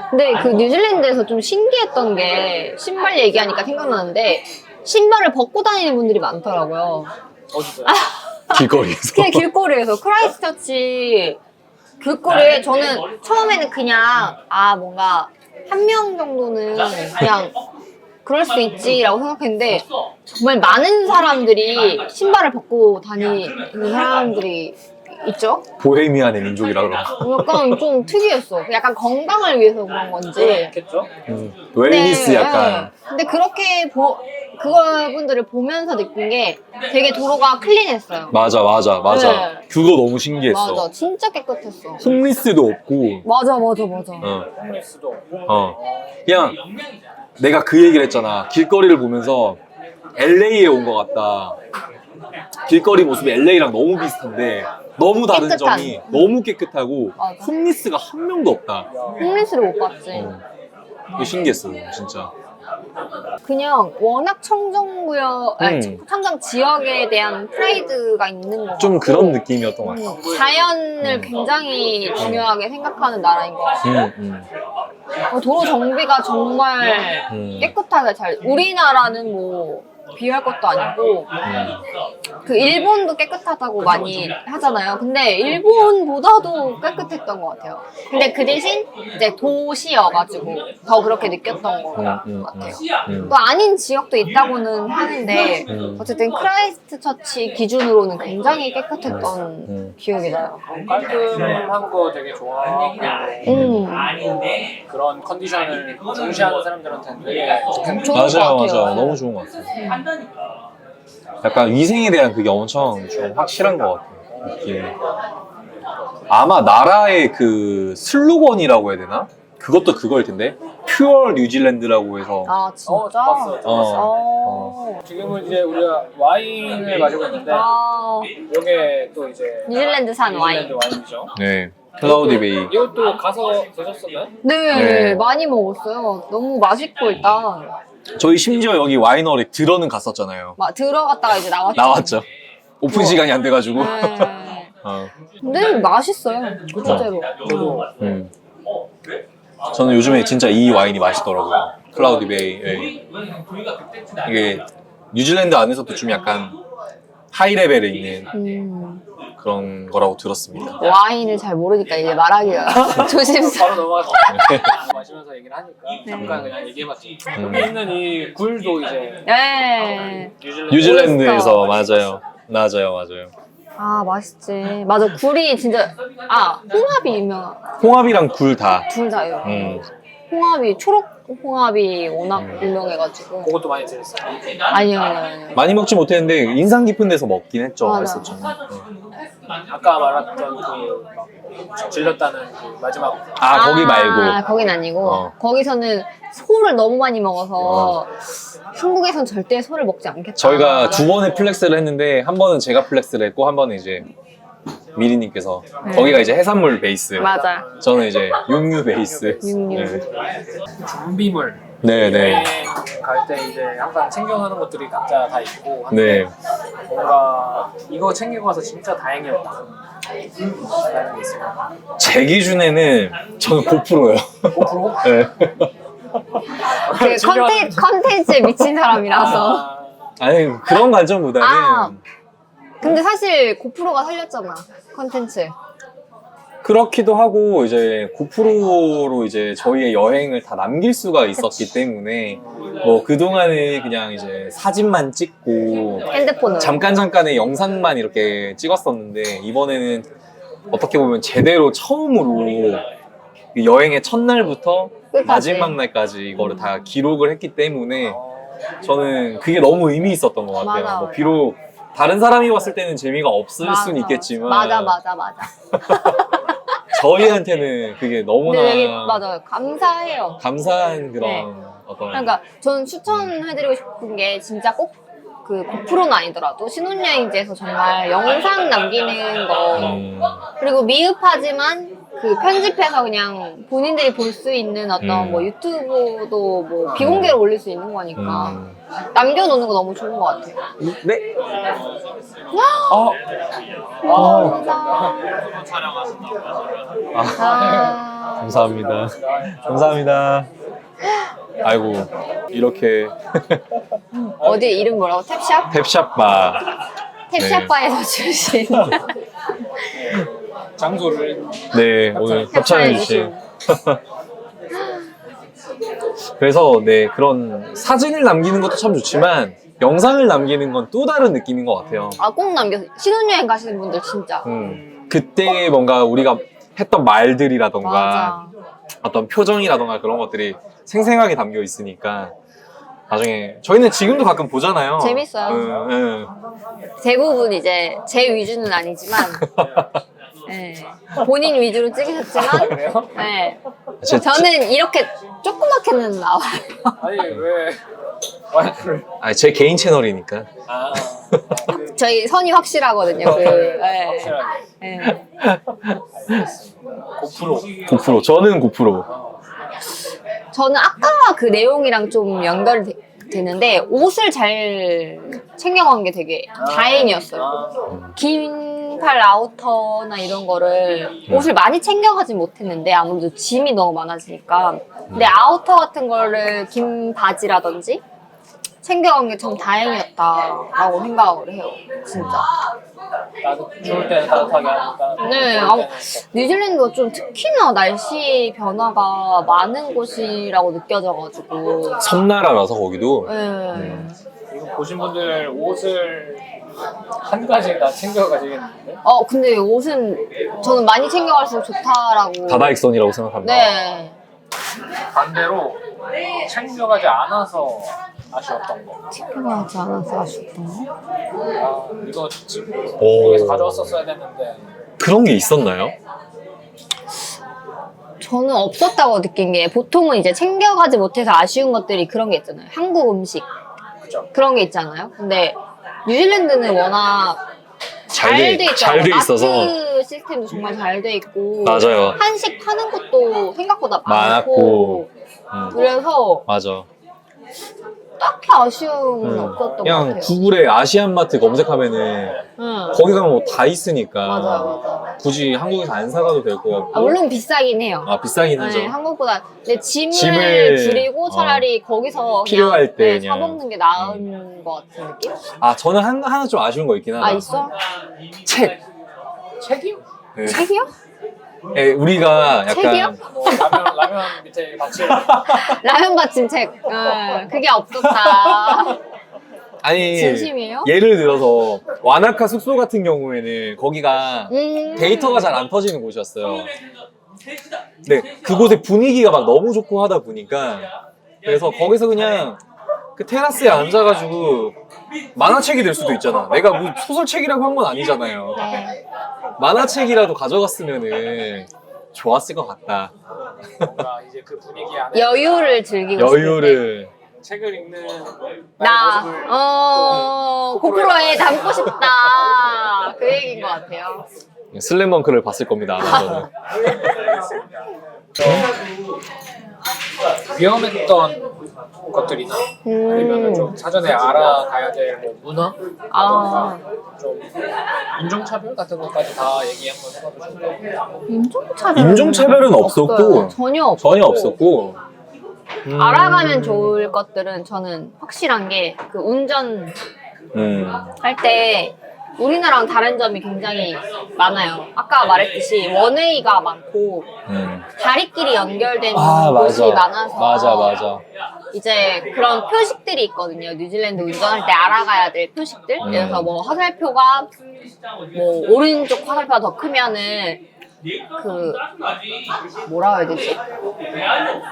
근데 그 뉴질랜드에서 좀 신기했던 게 신발 얘기하니까 생각나는데 신발을 벗고 다니는 분들이 많더라고요. 어디서요? 길거리에서. 그냥 길거리에서 크라이스트처치 길거리에 저는 처음에는 그냥 뭔가 한 명 정도는 그냥 그럴 수 있지라고 생각했는데 정말 많은 사람들이 신발을 벗고 다니는 사람들이 있죠? 보헤미안의 민족이라 그러나. 약간 좀 특이했어. 약간 건강을 위해서 그런 건지. 있겠죠? 웰니스 약간. 근데 그렇게 그분들을 보면서 느낀 게 되게 도로가 클린했어요. 맞아. 네. 그거 너무 신기했어. 맞아, 진짜 깨끗했어. 홈리스도 없고. 맞아. 홈리스도. 그냥 내가 그 얘기를 했잖아. 길거리를 보면서 LA에 온 것 같다. 길거리 모습이 LA랑 너무 비슷한데 너무 다른 깨끗한. 점이 너무 깨끗하고 맞아. 홈리스가 한 명도 없다. 홈리스를 못 봤지. 이게 신기했어, 진짜. 그냥 워낙 청정구역, 아니, 청정 지역에 대한 프라이드가 있는 것 같고 좀 그런 느낌이었던 것 같아요. 자연을 굉장히 중요하게 생각하는 나라인 것 같아요. 도로 정비가 정말 깨끗하게 잘, 우리나라는 뭐 비할 것도 아니고 그 일본도 깨끗하다고 많이 하잖아요. 근데 일본보다도 깨끗했던 것 같아요. 근데 그 대신 이제 도시여가지고 더 그렇게 느꼈던 것 같아요. 또 아닌 지역도 있다고는 하는데 어쨌든 크라이스트 처치 기준으로는 굉장히 깨끗했던 기억이 나요. 깔끔한 거 되게 좋아하고 그런 컨디션을 중시하는 사람들한테는 되게 좋은 것 맞아요, 같아요. 맞아요. 너무 좋은 것 같아요. 약간 위생에 대한 그게 엄청 좀 확실한 것 같아요. 느낌이. 아마 나라의 그 슬로건이라고 해야 되나? 그것도 그거일 텐데. 퓨어 뉴질랜드라고 해서. 아 진짜? 봤어. 지금은 이제 우리가 와인을 마시고 있는데 이게 또 이제 뉴질랜드산 와인. 뉴질랜드 와인이죠. 네. 클라우디 베이. 이것도 가서 드셨었나요? 네, 네. 많이 먹었어요. 너무 맛있고 일단 저희 심지어 여기 와이너리 들어는 갔었잖아요. 막 들어갔다가 이제 나왔죠. 나왔죠. 오픈 시간이 안 돼가지고. 네. 어. 근데 맛있어요. 실제로. 저도 저는 요즘에 진짜 이 와인이 맛있더라고요. 클라우디 베이. 예. 이게 뉴질랜드 안에서도 좀 약간 하이 레벨에 있는 그런 거라고 들었습니다. 와인을 잘 모르니까 이제 말하기가 조심스러워. 바로 넘어가서 마시면서 얘기를 하니까 잠깐 그냥 얘기해봤죠. 여기 있는 이 굴도 이제 네. 뉴질랜드에서 맞아요. 맞아요. 아 맛있지. 맞아 굴이 진짜 홍합이 유명한. 홍합이랑 굴 다. 둘 다요. 홍합이 초록 홍합이 워낙 유명해가지고. 그것도 많이 드셨어요. 아니요. 많이 먹지 못했는데 인상 깊은 데서 먹긴 했죠. 맞아. 맛있었죠. 아까 말했던 그 질렸다는 그 마지막 거기 말고. 거긴 아니고 거기서는 소를 너무 많이 먹어서 한국에선 절대 소를 먹지 않겠다. 저희가 두 번의 플렉스를 했는데 한 번은 제가 플렉스를 했고 한 번은 이제 미리님께서 거기가 이제 해산물 베이스. 맞아. 저는 이제 육류 베이스. 육류. 준비물 네. 갈 때 이제 항상 챙겨가는 것들이 각자 다 있고 네. 뭔가 이거 챙기고 와서 진짜 다행이었다 라는 게 있어요. 제 기준에는 저는 고프로요. 고프로? 네. 그 컨텐츠에 미친 사람이라서. 아니 그런 관점보다는 근데 사실 고프로가 살렸잖아 컨텐츠. 그렇기도 하고 이제 고프로로 이제 저희의 여행을 다 남길 수가 있었기 때문에 뭐 그동안은 그냥 이제 사진만 찍고 핸드폰으로. 잠깐의 영상만 이렇게 찍었었는데 이번에는 어떻게 보면 제대로 처음으로 그 여행의 첫날부터 끝까지. 마지막 날까지 이거를 다 기록을 했기 때문에 저는 그게 너무 의미 있었던 것 같아요. 맞아. 뭐 비록 다른 사람이 봤을 때는 재미가 없을 맞아. 수는 있겠지만 맞아. 저희한테는 그게 너무나 네, 맞아요. 감사해요. 감사한 그런 네. 어떤 그러니까 저는 추천해드리고 싶은 게 진짜 꼭 그 고프로는 아니더라도 신혼여행지에서 정말 영상 남기는 거 그리고 미흡하지만 그 편집해서 그냥 본인들이 볼 수 있는 어떤 뭐 유튜브도 뭐 비공개로 올릴 수 있는 거니까 남겨놓는 거 너무 좋은 것 같아요. 네. 감사합니다. 감사합니다. 아이고 이렇게 어디 이름 뭐라고? 탭샵? 탭샵바 탭샵바에서 주신 장소를 네 오늘 협찬해주신 그래서 네 그런 사진을 남기는 것도 참 좋지만 영상을 남기는 건 또 다른 느낌인 것 같아요. 꼭 남겨. 신혼여행 가시는 분들 진짜. 그때 뭔가 우리가 했던 말들이라던가 맞아. 어떤 표정이라던가 그런 것들이 생생하게 담겨 있으니까 나중에 저희는 지금도 가끔 보잖아요. 재밌어요. 대부분 이제 제 위주는 아니지만 네. 본인 위주로 찍으셨지만 그래요? 네. 저는 이렇게 조그맣게는 나와요. 아니 왜 와이프를 제 개인 채널이니까. 저희 선이 확실하거든요. 네. 확실하게 네. 고프로 고프로 저는 고프로. 저는 아까 그 내용이랑 좀 연결되는데 옷을 잘 챙겨간 게 되게 다행이었어요. 긴팔 아우터나 이런 거를 옷을 많이 챙겨가진 못했는데 아무래도 짐이 너무 많아지니까 근데 아우터 같은 거를 긴 바지라든지 챙겨간 게 참 다행이었다라고 생각을 해요. 진짜. 좋을 때는 따뜻하게 하니까. 네, 뉴질랜드가 좀 특히나 날씨 변화가 많은 곳이라고 느껴져가지고. 섬나라라서 거기도. 네. 이거 보신 분들 옷을 한 가지 다 챙겨가시겠는데? 근데 옷은 저는 많이 챙겨갈수록 좋다라고. 다다익선이라고 생각합니다. 네. 반대로 챙겨가지 않아서 아쉬웠던 거. 챙겨가지 않아서 아쉬웠던 거? 아, 이거 오. 여기서 가져왔었어야 됐는데. 그런 게 있었나요? 저는 없었다고 느낀 게 보통은 이제 챙겨가지 못해서 아쉬운 것들이 그런 게 있잖아요. 한국 음식. 그죠? 그런 게 있잖아요. 근데 뉴질랜드는 워낙 잘 돼 잘 돼 있어서. 마트 시스템도 정말 잘 돼 있고 맞아요. 한식 파는 것도 생각보다 많고. 많고 그래서 맞아. 딱히 아쉬움은 없었던 것 그냥 같아요. 구글에 아시안 마트 검색하면 응. 거기 가면 뭐 다 있으니까 맞아요. 굳이 한국에서 안 사가도 될 것 같고. 물론 비싸긴 해요. 비싸긴 하죠. 네, 한국보다 근데 짐을 짐을, 줄이고 차라리 거기서 필요할 때 그냥. 사먹는 게 나은 것 같은 느낌? 저는 하나 좀 아쉬운 거 있긴 하다. 있어? 책. 책이요? 네. 책이요? 네, 우리가 약간 책이요? 뭐 라면 밑에 받침. 라면 받침 책. 그게 없었다. 아니 진심이에요? 예를 들어서 와나카 숙소 같은 경우에는 거기가 데이터가 잘 안 터지는 곳이었어요. 네, 그곳의 분위기가 막 너무 좋고 하다 보니까 그래서 거기서 그냥 그 테라스에 앉아가지고 만화책이 될 수도 있잖아. 내가 뭐 소설책이라고 한 건 아니잖아요. 네. 만화책이라도 가져갔으면은 좋았을 것 같다. 뭔가 이제 그 분위기 안에 여유를 즐기고 여유를. 책을 읽는 나, 나의 모습을 고프로에 담고 싶다. 그 얘기인 것 같아요. 슬램덩크를 봤을 겁니다. 아마 저는. 위험했던 것들이나 아니면 좀 사전에 알아가야 될 뭐 문화, 좀 인종차별 같은 것까지 다 얘기 한번 해봐주실까요? 인종차별은 없었고 전혀 없고. 전혀 없었고. 알아가면 좋을 것들은 저는 확실한 게 그 운전할 때 우리나라랑 다른 점이 굉장히 많아요. 아까 말했듯이 원웨이가 많고 다리끼리 연결된 곳이 많아서 맞아. 이제 그런 표식들이 있거든요. 뉴질랜드 운전할 때 알아가야 될 표식들. 그래서 뭐 화살표가 뭐 오른쪽 화살표가 더 크면은 그 뭐라 해야 되지?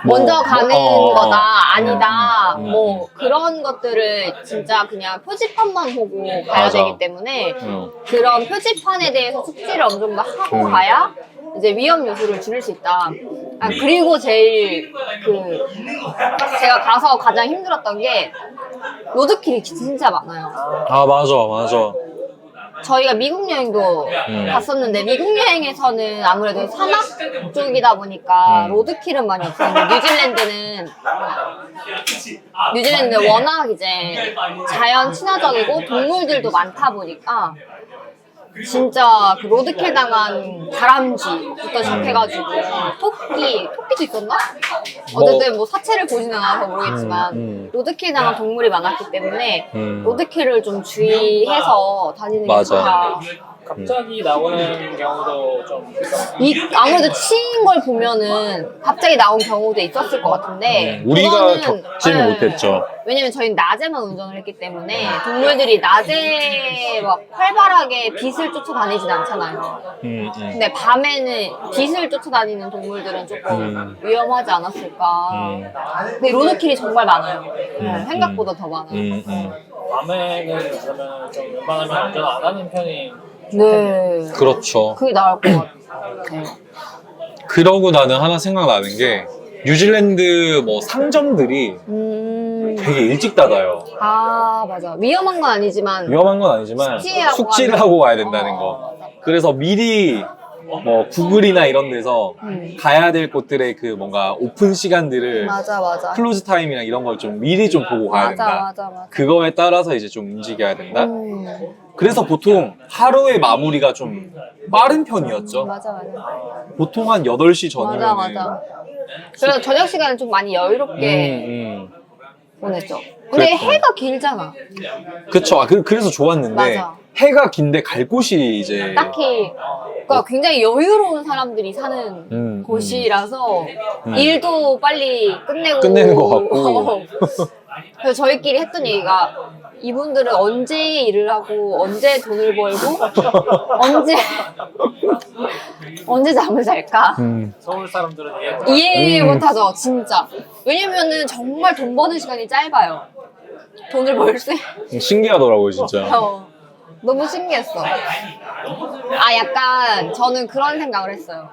먼저 가는 거다 아니다 뭐 그런 것들을 진짜 그냥 표지판만 보고 가야 맞아. 되기 때문에 그런 표지판에 대해서 숙지를 어느 정도 하고 가야 이제 위험 요소를 줄일 수 있다. 그리고 제일 그 제가 가서 가장 힘들었던 게 로드킬이 진짜 많아요. 맞아. 저희가 미국 여행도 갔었는데 미국 여행에서는 아무래도 사막 쪽이다 보니까 로드킬은 많이 없었는데 뉴질랜드 워낙 이제 자연 친화적이고 동물들도 많다 보니까 진짜 그 로드킬 당한 다람쥐부터 시작해가지고 토끼도 있었나? 어쨌든 뭐 사체를 보진 않아서 모르겠지만 로드킬 당한 동물이 많았기 때문에 로드킬을 좀 주의해서 다니는 게 좋다. 갑자기 나오는 경우도 좀 아무래도 치인 걸 보면은 갑자기 나온 경우도 있었을 것 같은데 우리가 그거는, 겪지는 못했죠. 왜냐면 저희는 낮에만 운전을 했기 때문에 동물들이 낮에 막 활발하게 빛을 쫓아다니진 않잖아요. 근데 밤에는 빛을 쫓아다니는 동물들은 조금 위험하지 않았을까. 근데 로드킬이 정말 많아요. 생각보다 더 많아요. 밤에는 그러면 좀 웬만하면 운전 안 하는 편이 네. 그렇죠. 그게 나을 것 같아요. 그러고 나는 하나 생각나는 게 뉴질랜드 뭐 상점들이 되게 일찍 닫아요. 맞아. 위험한 건 아니지만 위험한 건 아니지만 숙지하고 숙지를 가면- 하고 와야 된다는 거. 그래서 미리 뭐 구글이나 이런 데서 가야 될 곳들의 그 뭔가 오픈 시간들을 맞아 맞아. 클로즈 타임이랑 이런 걸 좀 미리 좀 보고 가야 맞아 된다. 맞아 맞아. 그거에 따라서 이제 좀 움직여야 된다. 음, 그래서 보통 하루의 마무리가 좀 빠른 편이었죠. 맞아 맞아. 보통 한 8시 전이면 맞아 맞아. 그래서 저녁 시간은 좀 많이 여유롭게 보냈죠. 근데 그랬구나. 해가 길잖아. 그쵸. 그래서 좋았는데 맞아. 해가 긴데 갈 곳이 이제 딱히 그러니까 굉장히 여유로운 사람들이 사는 곳이라서 일도 빨리 끝내는 것 같고. 그래서 저희끼리 했던 얘기가 이분들은 언제 일을 하고 언제 돈을 벌고 언제 잠을 잘까 서울 사람들은 이해 못하죠 진짜. 왜냐면은 정말 돈 버는 시간이 짧아요. 돈을 벌 수 신기하더라고요, 진짜. 너무 신기했어. 아, 약간 저는 그런 생각을 했어요.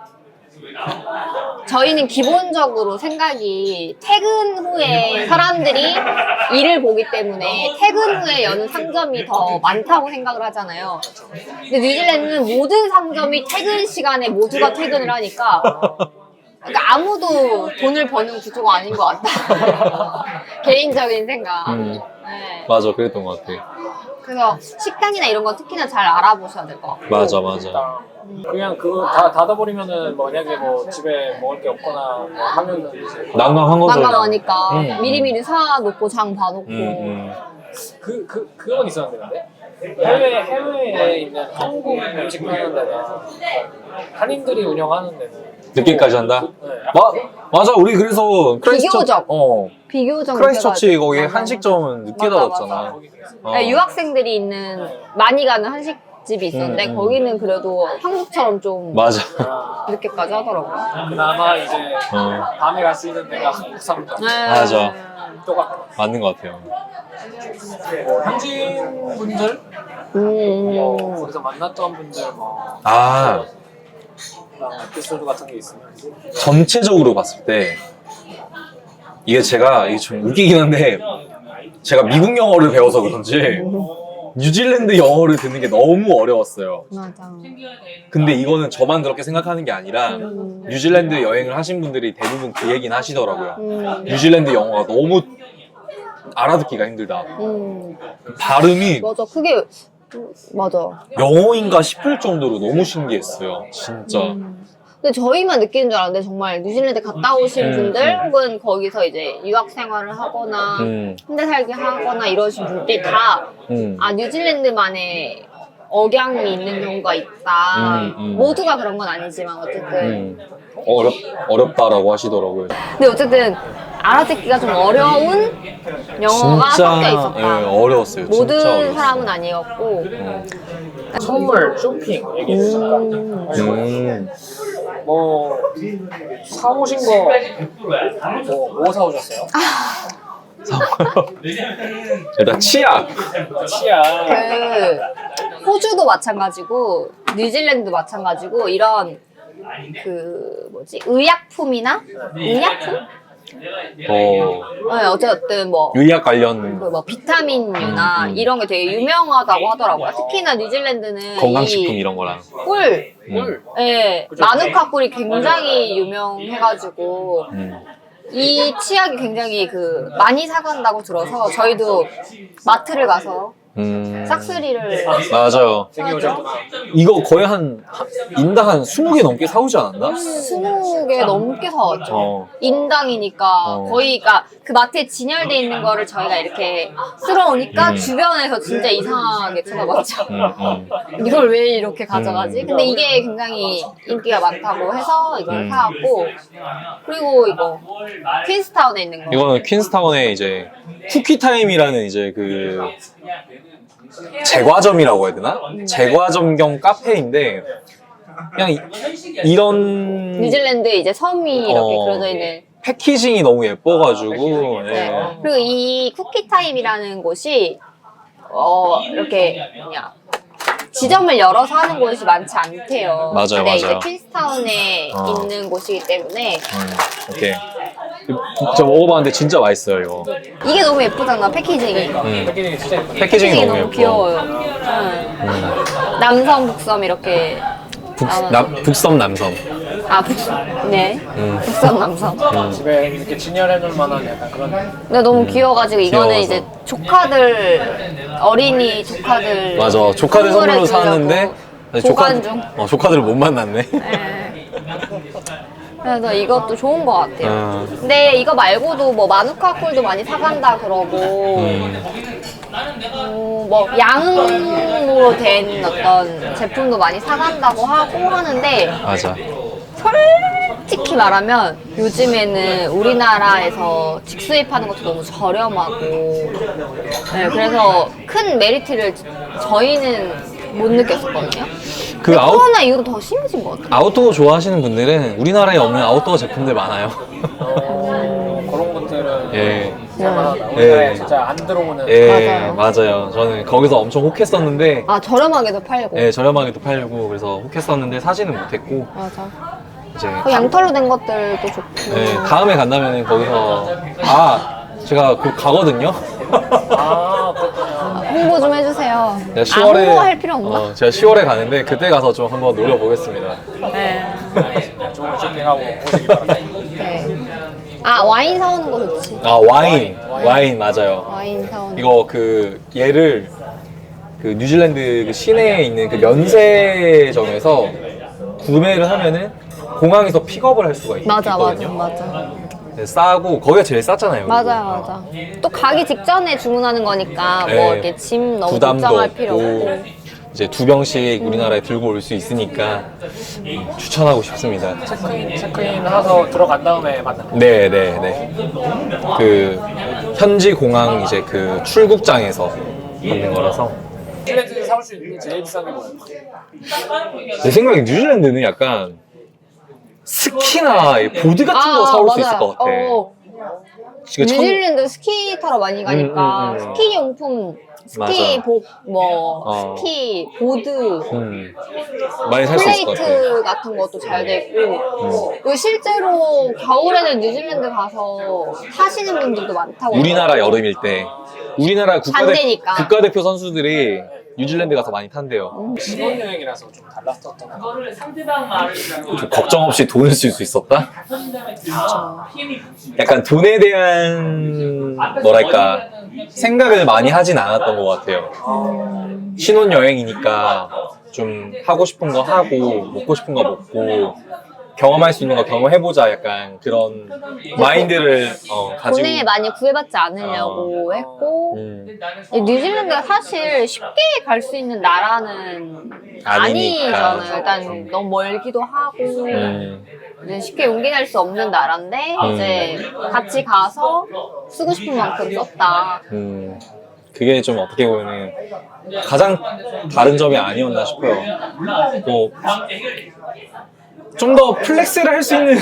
저희는 기본적으로 생각이 퇴근 후에 사람들이 일을 보기 때문에 퇴근 후에 여는 상점이 더 많다고 생각을 하잖아요. 근데 뉴질랜드는 모든 상점이 퇴근 시간에 모두가 퇴근을 하니까 그러니까 아무도 돈을 버는 구조가 아닌 것 같다. 개인적인 생각. 네. 맞아, 그랬던 것 같아. 그래서 식당이나 이런 건 특히나 잘 알아보셔야 될 것 같고. 맞아, 맞아. 그냥 그거 다 닫아버리면은 만약에 뭐 집에 먹을 게 없거나 뭐 하면은 이제 난감한 거죠. 난감하니까 미리미리 사놓고 장 봐놓고. 그건 있었는데 근데 해외에 있는 한국 음식 파는 데나 한인들이 운영하는 데는 늦게까지 한다? 네. 맞아, 우리 그래서 비교적. 비교적 크라이스처치 늦게 거기 가죠. 한식점은 늦게 맞아, 닫았잖아. 네, 유학생들이 있는 많이 가는 한식집이 있었는데 거기는 그래도 한국처럼 좀 맞아. 늦게까지 하더라고요. 그나마 이제 밤에 갈 수 있는 데가 한국 사람들 네. 맞아. 또 맞는 것 같아요. 현지인 분들 거기서 만났던 분들 뭐 아, 에피소드 같은 게 있으면 전체적으로 봤을 때 이게 좀 웃기긴 한데 제가 미국 영어를 배워서 그런지 뉴질랜드 영어를 듣는 게 너무 어려웠어요. 맞아. 근데 이거는 저만 그렇게 생각하는 게 아니라 뉴질랜드 여행을 하신 분들이 대부분 그 얘기는 하시더라고요. 뉴질랜드 영어가 너무 알아듣기가 힘들다. 발음이 맞아. 그게 맞아. 영어인가 싶을 정도로 너무 신기했어요. 진짜. 근데 저희만 느끼는 줄 알았는데 정말 뉴질랜드 갔다 오신 분들 혹은 거기서 이제 유학 생활을 하거나 현대 살기 하거나 이러신 분들이 다 아, 뉴질랜드만의 억양이 있는 경우가 있다. 모두가 그런 건 아니지만 어쨌든. 어렵다라고 하시더라고요. 근데 어쨌든 알아듣기가 좀 어려운 영어가 섞여 있었다. 예, 어려웠어요. 모든 진짜 어려웠어요. 사람은 아니었고. 선물, 쇼핑 얘기해 주실까? 뭐 사오신 거 뭐 사오셨어요? 일단 치약. 치약 그 호주도 마찬가지고 뉴질랜드도 마찬가지고 이런 그 뭐지 의약품이나 의약품? 네, 어쨌든 뭐 의학 관련 그 뭐 비타민류나 이런 게 되게 유명하다고 하더라고요. 특히나 뉴질랜드는 건강식품 이런 거랑. 꿀, 꿀 네, 마누카 꿀이 굉장히 유명해가지고 이 치약이 굉장히 그 많이 사간다고 들어서 저희도 마트를 가서 싹쓸이를 맞아요. 챙겨오셨구나. 이거 거의 인당 한 20개 넘게 사오지 않았나? 20개 넘게 사왔죠. 어. 인당이니까 거의 그러니까 그 마트에 진열돼 있는 거를 저희가 이렇게 쓸어오니까 주변에서 진짜 이상하게 쳐다봤죠. 이걸 왜 이렇게 가져가지? 근데 이게 굉장히 인기가 많다고 해서 이걸 사왔고 그리고 이거 퀸스타운에 있는 거 이거는 퀸스타운에 이제 쿠키타임이라는 이제 그 제과점이라고 해야 되나? 제과점 겸 카페인데 그냥 이런 뉴질랜드 이제 섬이 이렇게 그려져 있는 패키징이 너무 예뻐가지고 네. 예. 그리고 이 쿠키타임이라는 곳이 이렇게 뭐냐 지점을 열어서 하는 곳이 많지 않대요. 맞아요, 근데 맞아요. 이제 퀸스타운에 있는 곳이기 때문에 이렇게 저 먹어봤는데 진짜 맛있어요 이거. 이게 너무 예쁘잖아 패키징이. 패키징이 진짜 예쁘네. 패키징이 너무 예뻐. 귀여워요. 남성 북섬 이렇게 북섬 남섬. 네. 북섬 남섬. 집에 이렇게 진열해놓을 만한 약간 그런. 근데 너무 귀여워가지고 이거는 귀여워서. 이제 조카들 어린이 조카들 맞아. 조카들 선물로 주려고 샀는데 보관 중. 조카들을 못 만났네. 네. 그래서 이것도 좋은 것 같아요. 어. 근데 이거 말고도 뭐 마누카 꿀도 많이 사간다 그러고 뭐 양으로 된 어떤 제품도 많이 사간다고 하고 하는데 맞아. 솔직히 말하면 요즘에는 우리나라에서 직수입하는 것도 너무 저렴하고 네, 그래서 큰 메리트를 저희는 못 느꼈었거든요. 그 코로나 이후로 더 심해진 것 같아요. 아웃도어 좋아하시는 분들은 우리나라에 없는 아웃도어 제품들 많아요. 그런 것들은 예. 살만하다. 우리나라에 예. 진짜 안 들어오는. 예, 맞아요. 저는 거기서 엄청 혹했었는데, 아 저렴하게도 팔고. 예, 저렴하게도 팔고, 그래서 혹했었는데 사지는 못했고, 맞아. 이제, 양털로 된 것들도 좋고. 예, 다음에 간다면 거기서, 제가 곧 가거든요? 아, 그렇구나. 홍보 좀 해주세요. 제가 10월에, 홍보할 필요 없나? 제가 10월에 가는데, 그때 가서 좀 한번 노려보겠습니다. 네. 좋은 쇼핑하고 오시기 바랍니다. 네. 아 와인 사오는 거 좋지. 와인, 맞아요. 와인 사오는. 이거 얘를 그 뉴질랜드 그 시내에 있는 그 면세점에서 구매를 하면은 공항에서 픽업을 할 수가 맞아 있거든요. 맞아. 네, 싸고 거기가 제일 쌌잖아요. 그리고. 맞아. 또 가기 직전에 주문하는 거니까 네. 뭐 이렇게 짐 너무 부담도 걱정할 필요 없고 없고. 이제 2병씩 우리나라에 들고 올 수 있으니까 추천하고 싶습니다. 체크인하고 들어간 다음에 만나는. 네. 그 현지 공항 이제 그 출국장에서 받는 거라서. 뉴질랜드에서 사올 수 있는 게 제일 비싼 게 뭐예요? 내 생각에 뉴질랜드는 약간 스키나 보드 같은 거 사올 수 있을 것 같아. 지금 뉴질랜드 스키 타러 많이 가니까 스키 용품, 스키 맞아. 복, 스키 보드, 많이 살 수 있을 것 같아. 플레이트 같은 것도 잘 돼 있고 그리고 실제로 겨울에는 뉴질랜드 가서 타시는 분들도 많다고 우리나라 여름일 때 우리나라 반대니까. 국가대표 선수들이 뉴질랜드 가서 많이 탄대요. 신혼여행이라서 좀 달랐었던 거. 그거를 상대방 말을 좀 걱정 없이 돈을 쓸 수 있었다? 힘이 약간 돈에 대한 뭐랄까 생각을 많이 하진 않았던 것 같아요. 신혼여행이니까 좀 하고 싶은 거 하고 먹고 싶은 거 먹고 경험할 수 있는 거 경험해보자 약간 그런 마인드를 가지고 돈에 많이 구애받지 않으려고 했고 뉴질랜드가 사실 쉽게 갈 수 있는 나라는 아니니까. 아니잖아요. 일단 너무 멀기도 하고 이제 쉽게 용기 낼 수 없는 나라인데 이제 같이 가서 쓰고 싶은 만큼 썼다. 그게 좀 어떻게 보면은 가장 다른 점이 아니었나 싶어요. 좀 더 플렉스를 할 수 있는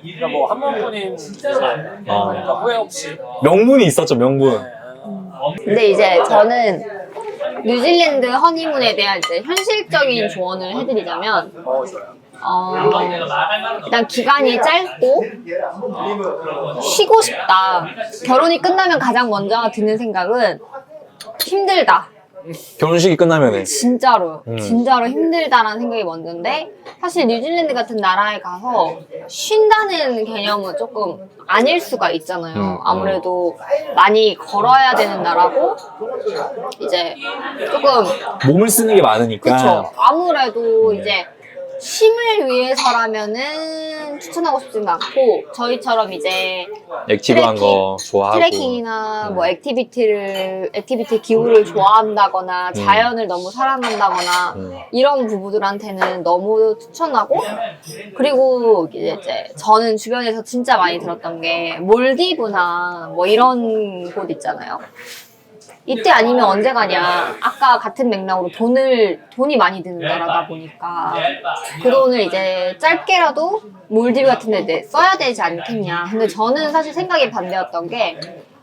그러니까 뭐 한 번뿐인 그러니까 후회 없이. 명분이 있었죠, 명분. 근데 이제 저는 뉴질랜드 허니문에 대한 이제 현실적인 조언을 해드리자면 일단 기간이 짧고 쉬고 싶다. 결혼이 끝나면 가장 먼저 드는 생각은 힘들다. 결혼식이 끝나면은 진짜로 힘들다라는 생각이 먼저인데 사실 뉴질랜드 같은 나라에 가서 쉰다는 개념은 조금 아닐 수가 있잖아요. 아무래도 많이 걸어야 되는 나라고 이제 조금 몸을 쓰는 게 많으니까. 그쵸. 아무래도 이제 쉼을 위해서라면은 추천하고 싶지는 않고 저희처럼 이제 액티브한 거 좋아하고 트레킹이나 뭐 액티비티 기후를 좋아한다거나 자연을 너무 사랑한다거나 이런 부부들한테는 너무 추천하고 그리고 이제 저는 주변에서 진짜 많이 들었던 게 몰디브나 뭐 이런 곳 있잖아요. 이때 아니면 언제 가냐. 아까 같은 맥락으로 돈이 많이 드는 나라다 보니까 그 돈을 이제 짧게라도 몰디브 같은 데 써야 되지 않겠냐. 근데 저는 사실 생각이 반대였던 게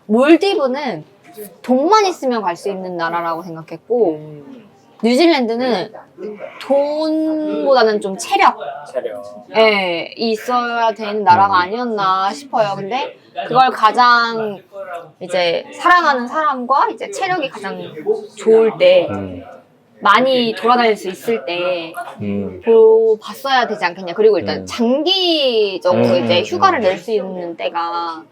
몰디브는 돈만 있으면 갈 수 있는 나라라고 생각했고 뉴질랜드는 돈보다는 좀 체력. 예, 있어야 되는 나라가 아니었나 싶어요. 근데 그걸 가장 이제 사랑하는 사람과 이제 체력이 가장 좋을 때 많이 돌아다닐 수 있을 때 음. 봤어야 되지 않겠냐. 그리고 일단 장기적으로 이제 휴가를 낼 수 있는 때가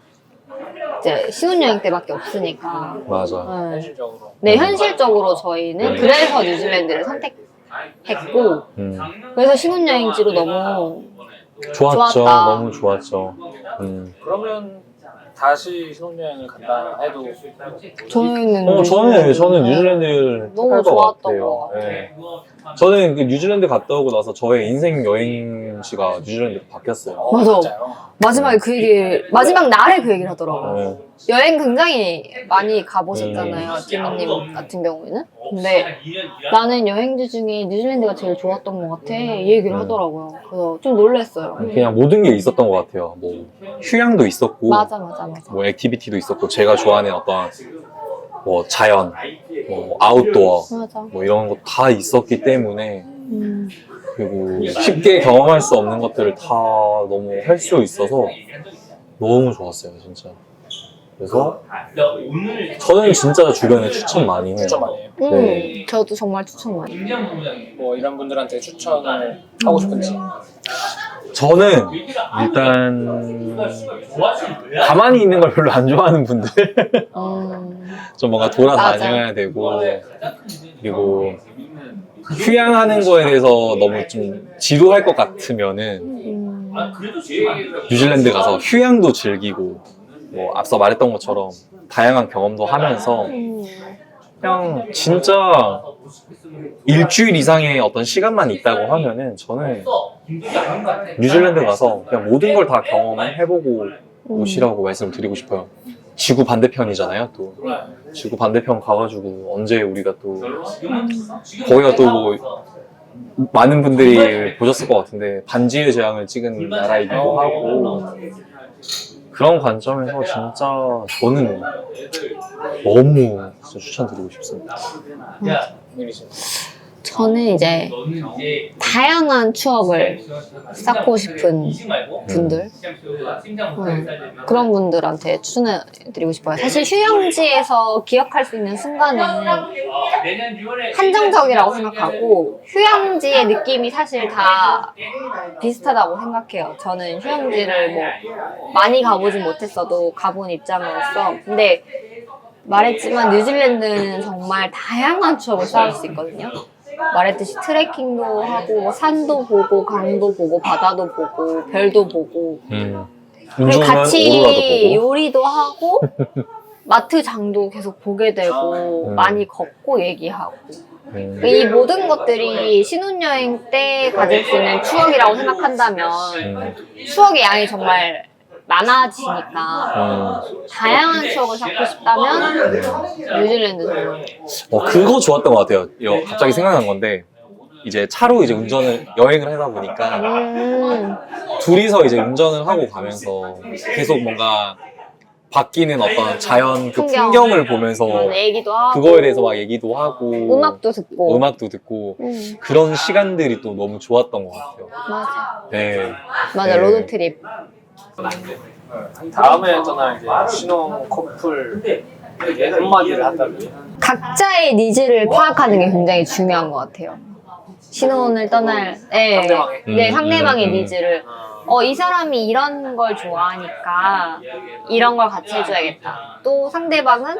이제 신혼여행 때밖에 없으니까. 맞아. 네. 현실적으로. 네, 현실적으로 저희는 그래서 뉴질랜드를 선택했고, 그래서 신혼여행지로 너무 좋았죠. 좋았다. 너무 좋았죠. 그러면 다시 신혼여행을 간다 해도 저희는 저는 뉴질랜드를 너무 택할 것 좋았던 같아요. 것 같아요. 네. 저는 그 뉴질랜드 갔다 오고 나서 저의 인생 여행지가 뉴질랜드로 바뀌었어요. 맞아. 진짜요? 마지막에 그 얘기, 마지막 날에 그 얘기를 하더라고요. 네. 여행 굉장히 많이 가보셨잖아요, 지민님 같은 경우에는. 근데 나는 여행지 중에 뉴질랜드가 제일 좋았던 것 같아. 이 얘기를 하더라고요. 그래서 좀 놀랐어요. 그냥 모든 게 있었던 것 같아요. 뭐 휴양도 있었고, 맞아. 뭐 액티비티도 있었고, 제가 좋아하는 어떤 뭐 자연, 뭐 아웃도어, 맞아. 뭐 이런 거 다 있었기 때문에 그리고 쉽게 경험할 수 없는 것들을 다 너무 할 수 있어서 너무 좋았어요, 진짜. 그래서 저는 진짜 주변에 추천 많이 해요. 추천 많이 해요. 네. 저도 정말 추천 많이. 뭐 이런 분들한테 추천을 하고 싶은지. 저는 일단 가만히 있는 걸 별로 안 좋아하는 분들 좀 뭔가 돌아다녀야 되고 그리고 휴양하는 거에 대해서 너무 좀 지루할 것 같으면은 뉴질랜드 가서 휴양도 즐기고 뭐 앞서 말했던 것처럼 다양한 경험도 하면서 그냥 진짜 일주일 이상의 어떤 시간만 있다고 하면은 저는 뉴질랜드 가서 그냥 모든 걸 다 경험해보고 오시라고 말씀드리고 싶어요. 지구 반대편이잖아요, 또. 지구 반대편 가가지고 언제 우리가 또 거기가 또 뭐 많은 분들이 보셨을 것 같은데 반지의 제왕을 찍은 나라이기도 하고 그런 관점에서 진짜 저는 너무 진짜 추천드리고 싶습니다. 저는 이제 다양한 추억을 쌓고 싶은 분들 그런 분들한테 추천해드리고 싶어요. 사실 휴양지에서 기억할 수 있는 순간은 한정적이라고 생각하고 휴양지의 느낌이 사실 다 비슷하다고 생각해요. 저는 휴양지를 뭐 많이 가보진 못했어도 가본 입장으로서 근데 말했지만 뉴질랜드는 정말 다양한 추억을 쌓을 수 있거든요. 말했듯이 트레킹도 하고 산도 보고 강도 보고 바다도 보고 별도 보고 그리고 같이 요리도 하고 마트장도 계속 보게 되고 많이 걷고 얘기하고 이 모든 것들이 신혼여행 때 가질 수 있는 추억이라고 생각한다면 추억의 양이 정말 많아지니까 다양한 추억을 쌓고 싶다면 뉴질랜드 정말 그거 좋았던 것 같아요. 갑자기 생각난 건데 이제 차로 이제 여행을 하다 보니까 둘이서 이제 운전을 하고 가면서 계속 뭔가 바뀌는 어떤 자연 그 풍경을 보면서 얘기도 하고 그거에 대해서 막 얘기도 하고 음악도 듣고 그런 시간들이 또 너무 좋았던 것 같아요. 맞아. 네. 맞아. 네. 로드트립. 다음에 떠날 이제 신혼 커플에게 한마디를 한다면 각자의 니즈를 파악하는 게 굉장히 중요한 것 같아요. 신혼을 떠날 상대방의 니즈를 이 사람이 이런 걸 좋아하니까 이런 걸 같이 해줘야겠다. 또 상대방은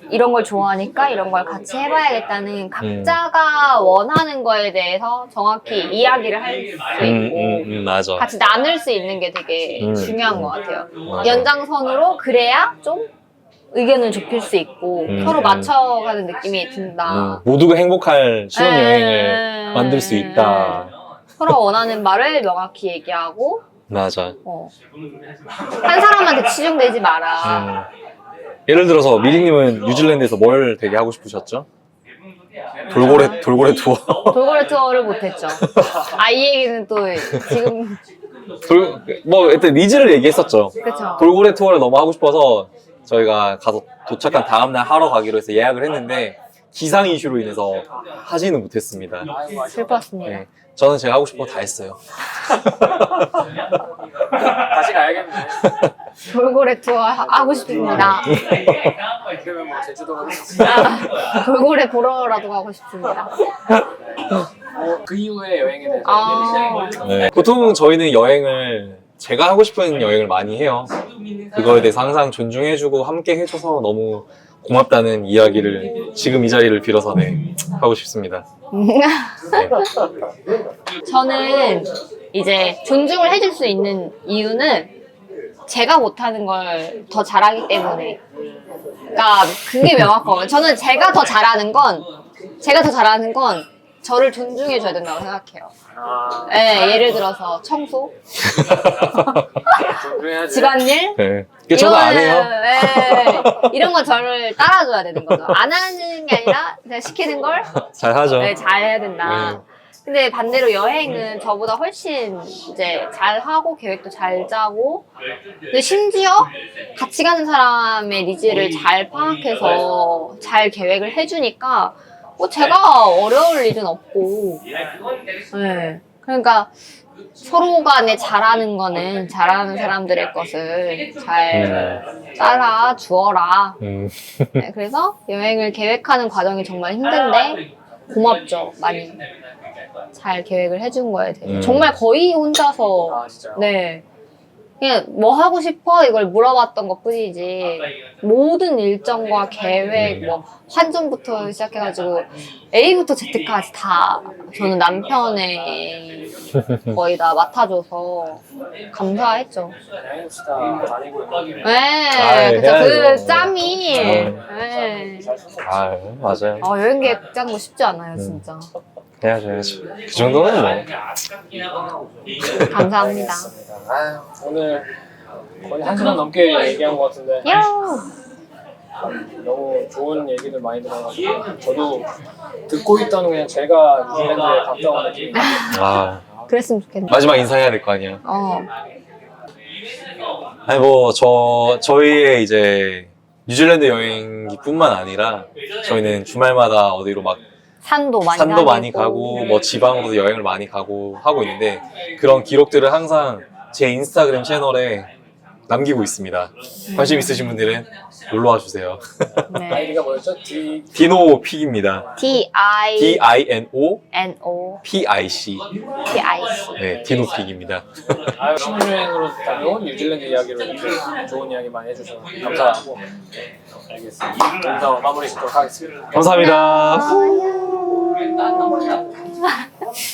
이런 걸 좋아하니까 이런 걸 같이 해봐야겠다는 각자가 원하는 거에 대해서 정확히 이야기를 할 수 있고 맞아. 같이 나눌 수 있는 게 되게 중요한 것 같아요. 맞아. 연장선으로 그래야 좀 의견을 좁힐 수 있고 서로 맞춰가는 느낌이 든다. 모두가 행복할 신혼여행을 만들 수 있다. 서로 원하는 말을 명확히 얘기하고 맞아. 한 사람한테 치중되지 마라. 예를 들어서 미리님은 뉴질랜드에서 뭘 되게 하고 싶으셨죠? 돌고래 투어. 돌고래 투어를 못했죠. 이 얘기는 또 지금 일단 니즈를 얘기했었죠. 그쵸. 돌고래 투어를 너무 하고 싶어서 저희가 가서 도착한 다음날 하러 가기로 해서 예약을 했는데 기상 이슈로 인해서 하지는 못했습니다. 슬펐습니다. 네. 저는 제가 하고 싶은 거 다 했어요. 다시 가야겠네. 돌고래 투어 하고 싶습니다. 그러면 뭐 제주도로 돌고래 보러라도 가고 싶습니다. 그 이후에 여행에 대해서 아, 네. 보통 저희는 여행을 제가 하고 싶은 여행을 많이 해요. 그거에 대해서 항상 존중해주고 함께 해줘서 너무 고맙다는 이야기를 지금 이 자리를 빌어서 네, 하고 싶습니다. 네. 저는 이제 존중을 해줄 수 있는 이유는 제가 못하는 걸 더 잘하기 때문에. 그러니까 그게 명확하거든요. 저는 제가 더 잘하는 건 저를 존중해줘야 된다고 생각해요. 네, 예를 들어서 청소, 존중해야지. 집안일, 네. 그게 저도 안 해요. 네, 이런 건 저를 따라줘야 되는 거죠. 안 하는 게 아니라 그냥 시키는 걸 잘 하죠. 네, 잘해야 된다. 네. 근데 반대로 여행은 저보다 훨씬 이제 잘하고 계획도 잘 짜고, 근데 심지어 같이 가는 사람의 니즈를 잘 파악해서 잘 계획을 해주니까 뭐 제가 어려울 일은 없고, 네. 그러니까 서로 간에 잘하는 거는 잘하는 사람들의 것을 잘 따라 주어라. 네, 그래서 여행을 계획하는 과정이 정말 힘든데 고맙죠, 많이. 잘 계획을 해준 거에 대해서. 정말 거의 혼자서, 아 진짜요? 네. 그냥 뭐 하고 싶어? 이걸 물어봤던 것 뿐이지. 모든 일정과 계획, 뭐, 환전부터 시작해가지고, A부터 Z까지 다 저는 남편의 거의 다 맡아줘서 감사했죠. 여행시다 다니고 있는 네, 그쵸. 해야죠. 그 짬이. 네. 네. 아 맞아요. 여행 계획 짜는 거 쉽지 않아요, 진짜. 해야죠. 그 정도는 뭐. 감사합니다. 아유, 오늘 거의 1시간 넘게 얘기한 것 같은데 야! 너무 좋은 얘기들 많이 들어가지고 저도 듣고 있던 그냥 제가 뉴질랜드에 갔다 온 느낌. 아 그랬으면 좋겠네. 마지막 인사해야 될 거 아니야. 아니 뭐 저희의 이제 뉴질랜드 여행기뿐만 아니라 저희는 주말마다 어디로 막 산도 많이 산도 많이 다니고. 가고 뭐 지방으로도 여행을 많이 가고 하고 있는데 그런 기록들을 항상 제 인스타그램 채널에 남기고 있습니다. 관심 있으신 분들은 놀러와 주세요. 네. 아이디가 뭐였죠? 디노픽입니다. DINOPIC. DINOPIC. 네, 디노픽입니다. 아유, 신혼여행으로 다녀온 뉴질랜드 이야기로 이렇게 좋은 이야기 많이 해주셔서 감사하고 네, 알겠습니다. 여기서 마무리 짓도록 하겠습니다. 감사합니다.